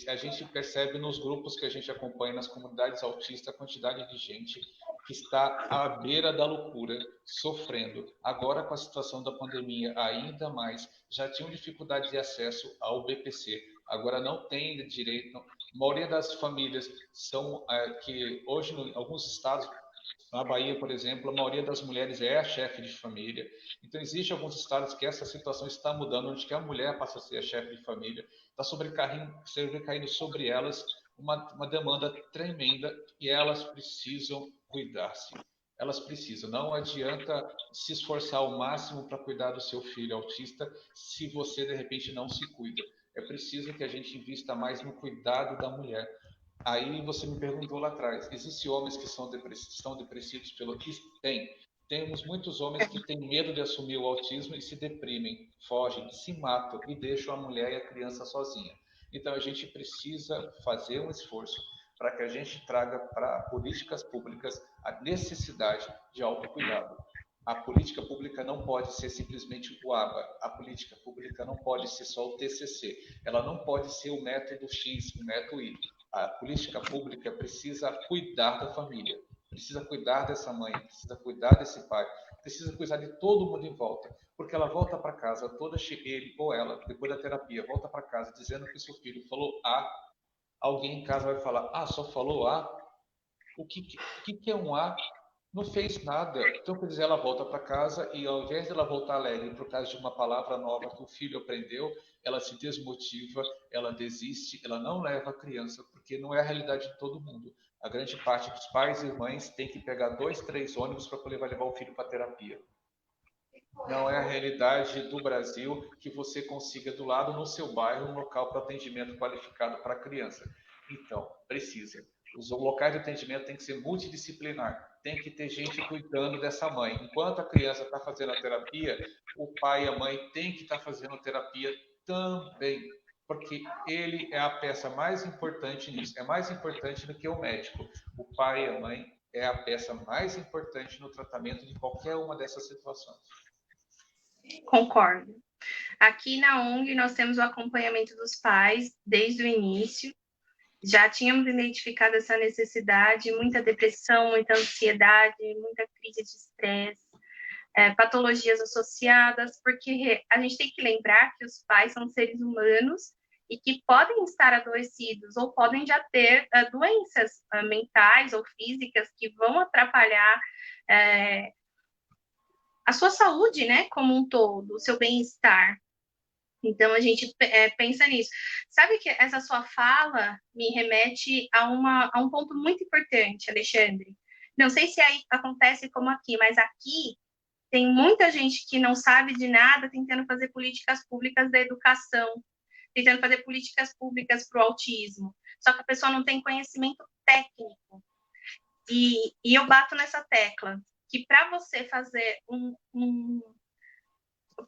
A gente percebe nos grupos que a gente acompanha, nas comunidades autistas, a quantidade de gente que está à beira da loucura, sofrendo. Agora, com a situação da pandemia, ainda mais, já tinham dificuldade de acesso ao BPC, agora não tem direito. A maioria das famílias são que hoje, em alguns estados, na Bahia, por exemplo, a maioria das mulheres é a chefe de família. Então, existe alguns estados que essa situação está mudando, onde que a mulher passa a ser a chefe de família, está sobrecaindo sobre elas uma demanda tremenda e elas precisam cuidar-se. Elas precisam. Não adianta se esforçar ao máximo para cuidar do seu filho autista se você, de repente, não se cuida. É preciso que a gente invista mais no cuidado da mulher. Aí você me perguntou lá atrás, existem homens que estão depressivos pelo autismo? Tem. Temos muitos homens que têm medo de assumir o autismo e se deprimem, fogem, se matam e deixam a mulher e a criança sozinha. Então a gente precisa fazer um esforço para que a gente traga para políticas públicas a necessidade de autocuidado. A política pública não pode ser simplesmente o ABA, a política pública não pode ser só o TCC, ela não pode ser o método X, o método Y. A política pública precisa cuidar da família, precisa cuidar dessa mãe, precisa cuidar desse pai, precisa cuidar de todo mundo em volta, porque ela volta para casa toda ele ou ela, depois da terapia, volta para casa dizendo que seu filho falou A, alguém em casa vai falar, só falou A? O que é um A? Não fez nada. Então, quer dizer, ela volta para casa e ao invés de ela voltar alegre por causa de uma palavra nova que o filho aprendeu, ela se desmotiva, ela desiste, ela não leva a criança, porque não é a realidade de todo mundo. A grande parte dos pais e mães tem que pegar 2, 3 ônibus para poder levar o filho para terapia. Não é a realidade do Brasil que você consiga do lado no seu bairro um local para atendimento qualificado para a criança. Então, precisa. Os locais de atendimento têm que ser multidisciplinar. tem que ter gente cuidando dessa mãe. Enquanto a criança está fazendo a terapia, o pai e a mãe têm que estar fazendo a terapia também, porque ele é a peça mais importante nisso. É mais importante do que o médico. O pai e a mãe é a peça mais importante no tratamento de qualquer uma dessas situações. Concordo. Aqui na ONG nós temos o acompanhamento dos pais desde o início. Já tínhamos identificado essa necessidade, muita depressão, muita ansiedade, muita crise de estresse, patologias associadas, porque a gente tem que lembrar que os pais são seres humanos e que podem estar adoecidos ou podem já ter doenças mentais ou físicas que vão atrapalhar a sua saúde, né, como um todo, o seu bem-estar. Então, a gente pensa nisso. Sabe que essa sua fala me remete a um ponto muito importante, Alexandre. Não sei se aí acontece como aqui, mas aqui tem muita gente que não sabe de nada tentando fazer políticas públicas da educação, tentando fazer políticas públicas para o autismo. Só que a pessoa não tem conhecimento técnico. E eu bato nessa tecla, que para você fazer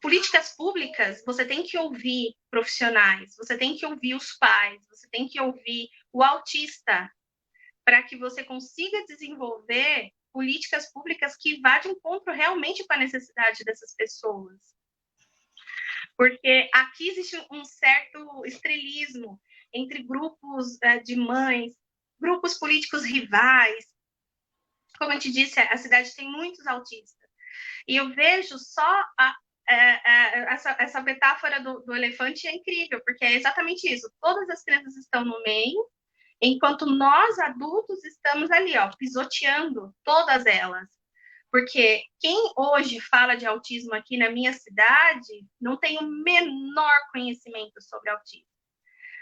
políticas públicas, você tem que ouvir profissionais, você tem que ouvir os pais, você tem que ouvir o autista, para que você consiga desenvolver políticas públicas que vá de encontro realmente com a necessidade dessas pessoas. Porque aqui existe um certo estrelismo entre grupos de mães, grupos políticos rivais. Como eu te disse, a cidade tem muitos autistas. E eu vejo só essa metáfora do elefante é incrível, porque é exatamente isso. Todas as crianças estão no meio, enquanto nós, adultos, estamos ali, ó, pisoteando todas elas. Porque quem hoje fala de autismo aqui na minha cidade não tem o menor conhecimento sobre autismo.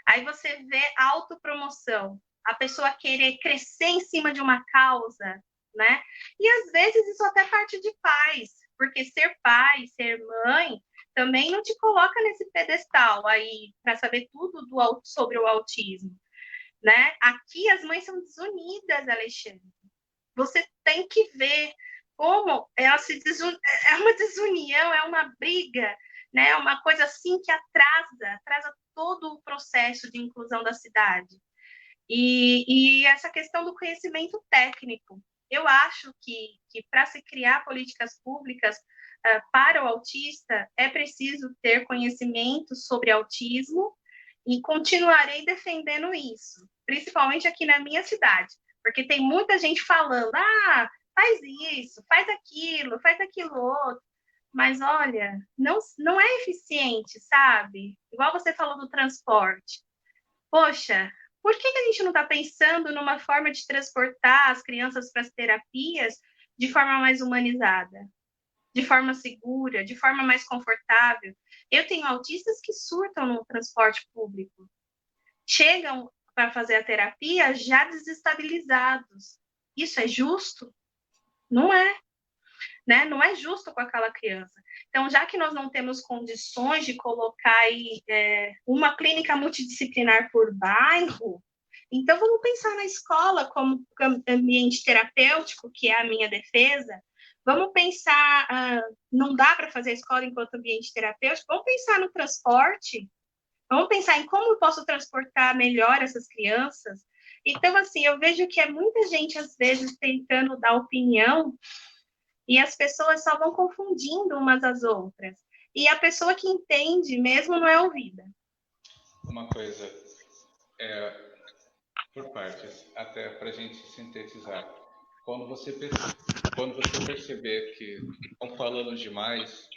Aí você vê autopromoção, a pessoa querer crescer em cima de uma causa, né? E às vezes isso até parte de pais, porque ser pai, ser mãe, também não te coloca nesse pedestal aí para saber tudo sobre o autismo, né? Aqui as mães são desunidas, Alexandre. Você tem que ver como ela é uma desunião, é uma briga, né? É uma coisa assim que atrasa todo o processo de inclusão da cidade. E essa questão do conhecimento técnico. Eu acho que para se criar políticas públicas para o autista, é preciso ter conhecimento sobre autismo e continuarei defendendo isso, principalmente aqui na minha cidade, porque tem muita gente falando, faz isso, faz aquilo outro, mas olha, não é eficiente, sabe? Igual você falou do transporte. Poxa, por que a gente não está pensando numa forma de transportar as crianças para as terapias de forma mais humanizada, de forma segura, de forma mais confortável? Eu tenho autistas que surtam no transporte público, chegam para fazer a terapia já desestabilizados. Isso é justo? Não é, né? Não é justo com aquela criança. Então, já que nós não temos condições de colocar aí, uma clínica multidisciplinar por bairro, então vamos pensar na escola como ambiente terapêutico, que é a minha defesa. Vamos pensar, não dá para fazer a escola enquanto ambiente terapêutico, vamos pensar no transporte, vamos pensar em como eu posso transportar melhor essas crianças. Então, assim, eu vejo que é muita gente, às vezes, tentando dar opinião e as pessoas só vão confundindo umas às outras. E a pessoa que entende mesmo não é ouvida. Uma coisa, por partes, até para a gente sintetizar. Quando você perceber que estão falando demais,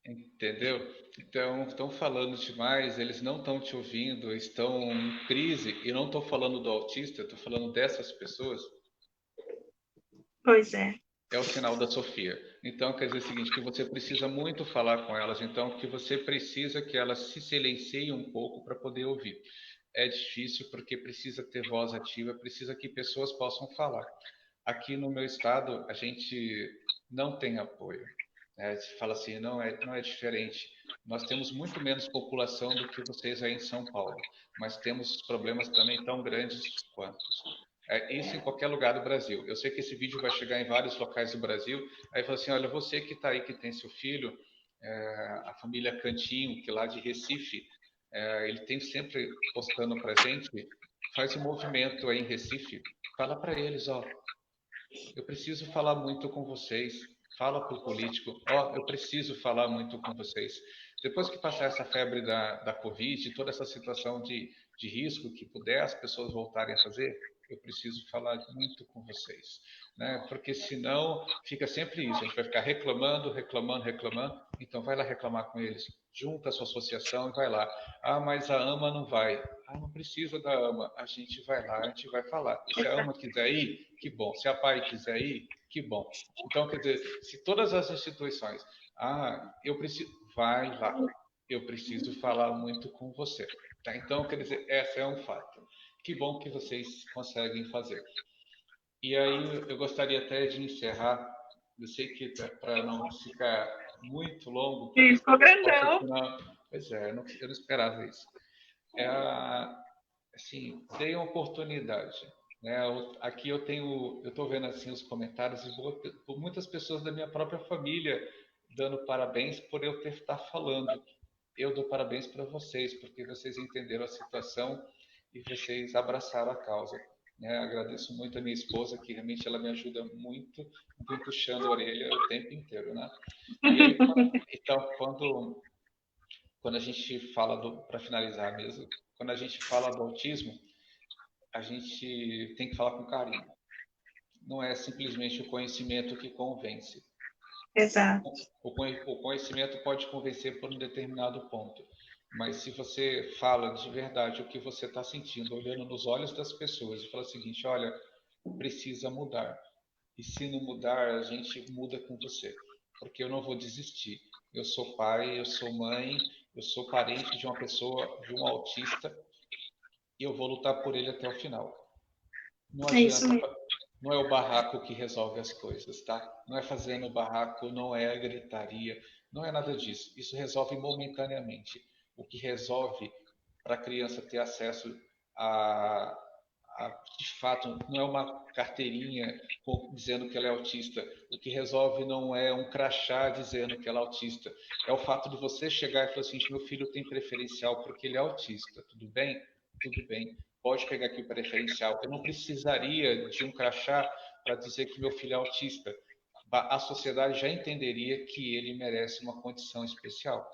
entendeu? Então, estão falando demais, eles não estão te ouvindo, estão em crise, e não estou falando do autista, estou falando dessas pessoas. Pois é. É o sinal da Sofia. Então, quer dizer o seguinte, que você precisa muito falar com elas, então que você precisa que elas se silenciem um pouco para poder ouvir. É difícil porque precisa ter voz ativa, precisa que pessoas possam falar. Aqui no meu estado, a gente não tem apoio. Se fala assim, não é diferente. Nós temos muito menos população do que vocês aí em São Paulo, mas temos problemas também tão grandes quanto. Isso em qualquer lugar do Brasil. Eu sei que esse vídeo vai chegar em vários locais do Brasil. Aí fala assim, olha, você que está aí, que tem seu filho, a família Cantinho, que lá de Recife, ele tem sempre postando para gente, faz um movimento aí em Recife, fala para eles, ó, eu preciso falar muito com vocês. Fala para o político, ó, eu preciso falar muito com vocês. Depois que passar essa febre da Covid, toda essa situação de risco que puder as pessoas voltarem a fazer, eu preciso falar muito com vocês, né? Porque senão fica sempre isso, a gente vai ficar reclamando, reclamando, reclamando, então vai lá reclamar com eles, junta a sua associação e vai lá. Ah, mas a AMA não vai. Ah, não precisa da AMA, a gente vai lá, a gente vai falar. Se a AMA quiser ir, que bom. Se a PAI quiser ir, que bom. Então, quer dizer, se todas as instituições, eu preciso, vai lá, eu preciso falar muito com você. Tá? Então, quer dizer, essa é um fato. Que bom que vocês conseguem fazer. E aí, eu gostaria até de encerrar, eu sei que para não ficar muito longo, para que as Ficou pessoas possam... grandão. Pois é, eu não esperava isso. Assim, dei uma oportunidade. Né? Aqui eu estou vendo assim os comentários e muitas pessoas da minha própria família dando parabéns por eu ter estar falando. Eu dou parabéns para vocês porque vocês entenderam a situação e vocês abraçaram a causa. Né? Agradeço muito a minha esposa que realmente ela me ajuda muito, me puxando a orelha o tempo inteiro, né? E aí, então, quando a gente fala para finalizar mesmo, quando a gente fala do autismo, a gente tem que falar com carinho. Não é simplesmente o conhecimento que convence. Exato. O conhecimento pode convencer por um determinado ponto, mas se você fala de verdade o que você está sentindo, olhando nos olhos das pessoas e fala o seguinte, olha, precisa mudar. E se não mudar, a gente muda com você, porque eu não vou desistir. Eu sou pai, eu sou mãe, eu sou parente de uma pessoa, de um autista, e eu vou lutar por ele até o final. Não É isso adianta, mesmo. não é o barraco que resolve as coisas, tá? Não é fazendo barraco, não é a gritaria, não é nada disso. Isso resolve momentaneamente. O que resolve para a criança ter acesso a, de fato, não é uma carteirinha dizendo que ela é autista. O que resolve não é um crachá dizendo que ela é autista. É o fato de você chegar e falar assim, meu filho tem preferencial porque ele é autista, tudo bem? Tudo bem. Pode pegar aqui o preferencial. Eu não precisaria de um crachá para dizer que meu filho é autista. A sociedade já entenderia que ele merece uma condição especial.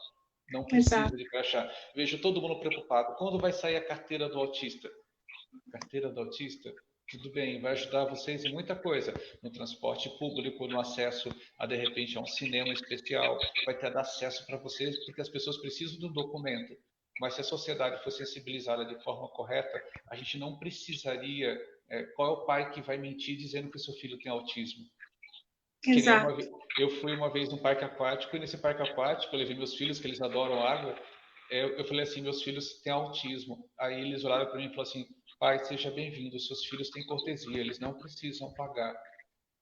Não precisa Exato. de crachá. Vejo todo mundo preocupado. Quando vai sair a carteira do autista? Carteira do autista? Tudo bem, vai ajudar vocês em muita coisa. No transporte público, no acesso a, de repente, a um cinema especial. Vai ter acesso para vocês, porque as pessoas precisam do documento. Mas se a sociedade for sensibilizada de forma correta, a gente não precisaria... qual é o pai que vai mentir dizendo que o seu filho tem autismo? Que nem Exato. eu fui uma vez num parque aquático, e nesse parque aquático eu levei meus filhos, que eles adoram água. Eu falei assim, meus filhos têm autismo. Aí eles olharam para mim e falaram assim, pai, seja bem-vindo, seus filhos têm cortesia, eles não precisam pagar.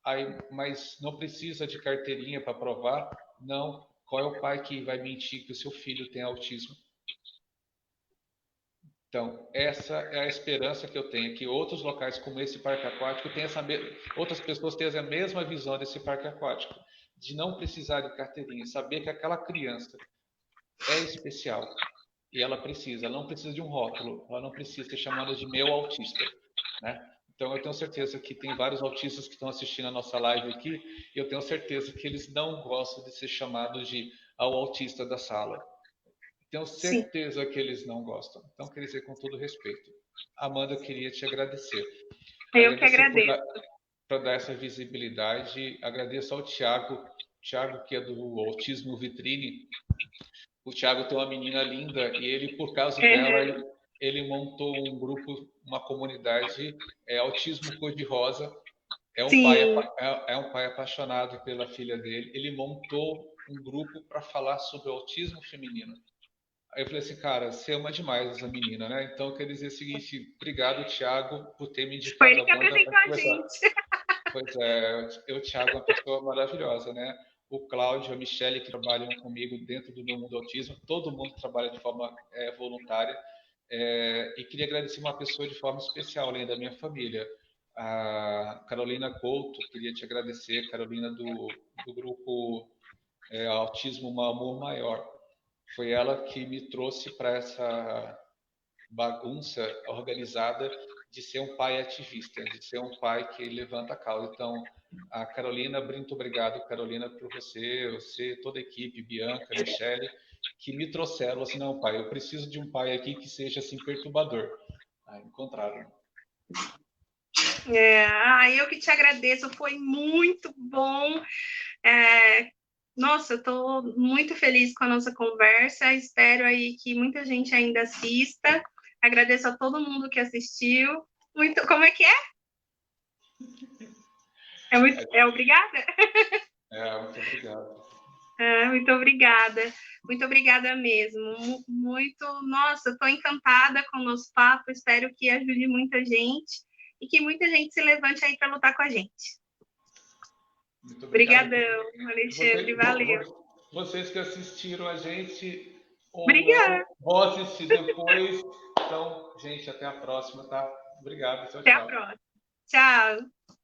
Aí, mas não precisa de carteirinha para provar? Não. Qual é o pai que vai mentir que o seu filho tem autismo? Então, essa é a esperança que eu tenho, que outros locais como esse parque aquático tenham outras pessoas tenham a mesma visão desse parque aquático, de não precisar de carteirinha, saber que aquela criança é especial e ela não precisa de um rótulo, ela não precisa ser chamada de meu autista, né? Então, eu tenho certeza que tem vários autistas que estão assistindo a nossa live aqui, e eu tenho certeza que eles não gostam de ser chamados de ao autista da sala. Tenho Sim. certeza que eles não gostam. Então, queria dizer com todo respeito. Amanda, eu queria te agradecer. Eu que Agradecer agradeço. por dar essa visibilidade. Agradeço ao Tiago, que é do Autismo Vitrine. O Tiago tem uma menina linda e ele, por causa dela, ele montou um grupo, uma comunidade, Autismo Cor-de-Rosa. Sim. É um pai apaixonado pela filha dele. Ele montou um grupo para falar sobre o autismo feminino. Aí eu falei assim, cara, você ama demais essa menina, né? Então eu queria dizer o seguinte, obrigado, Thiago, por ter me Foi indicado ele a que banda para apresentou a conversar. gente. Pois é, o Thiago é uma pessoa maravilhosa, né? o Cláudio, a Michelle, que trabalham comigo dentro do meu mundo autismo, todo mundo trabalha de forma voluntária. E queria agradecer uma pessoa de forma especial, além da minha família, a Carolina Couto. Queria te agradecer, Carolina, do grupo Autismo Um Amor Maior. Foi ela que me trouxe para essa bagunça organizada de ser um pai ativista, de ser um pai que levanta a causa. Então, a Carolina, muito obrigado, Carolina, por você, toda a equipe, Bianca, Michele, que me trouxeram assim, não, pai, eu preciso de um pai aqui que seja assim perturbador. Encontraram. Eu que te agradeço, foi muito bom. Nossa, eu estou muito feliz com a nossa conversa, espero aí que muita gente ainda assista. Agradeço a todo mundo que assistiu. Como é que é? Obrigada? Muito obrigado. Muito obrigada. Muito obrigada mesmo. Nossa, estou encantada com o nosso papo, espero que ajude muita gente e que muita gente se levante aí para lutar com a gente. Muito obrigadão, Alexandre, valeu. Vocês que assistiram a gente, Obrigada. Vou assistir depois. Então, gente, até a próxima, tá? Obrigado, tchau, até tchau. a próxima. Tchau.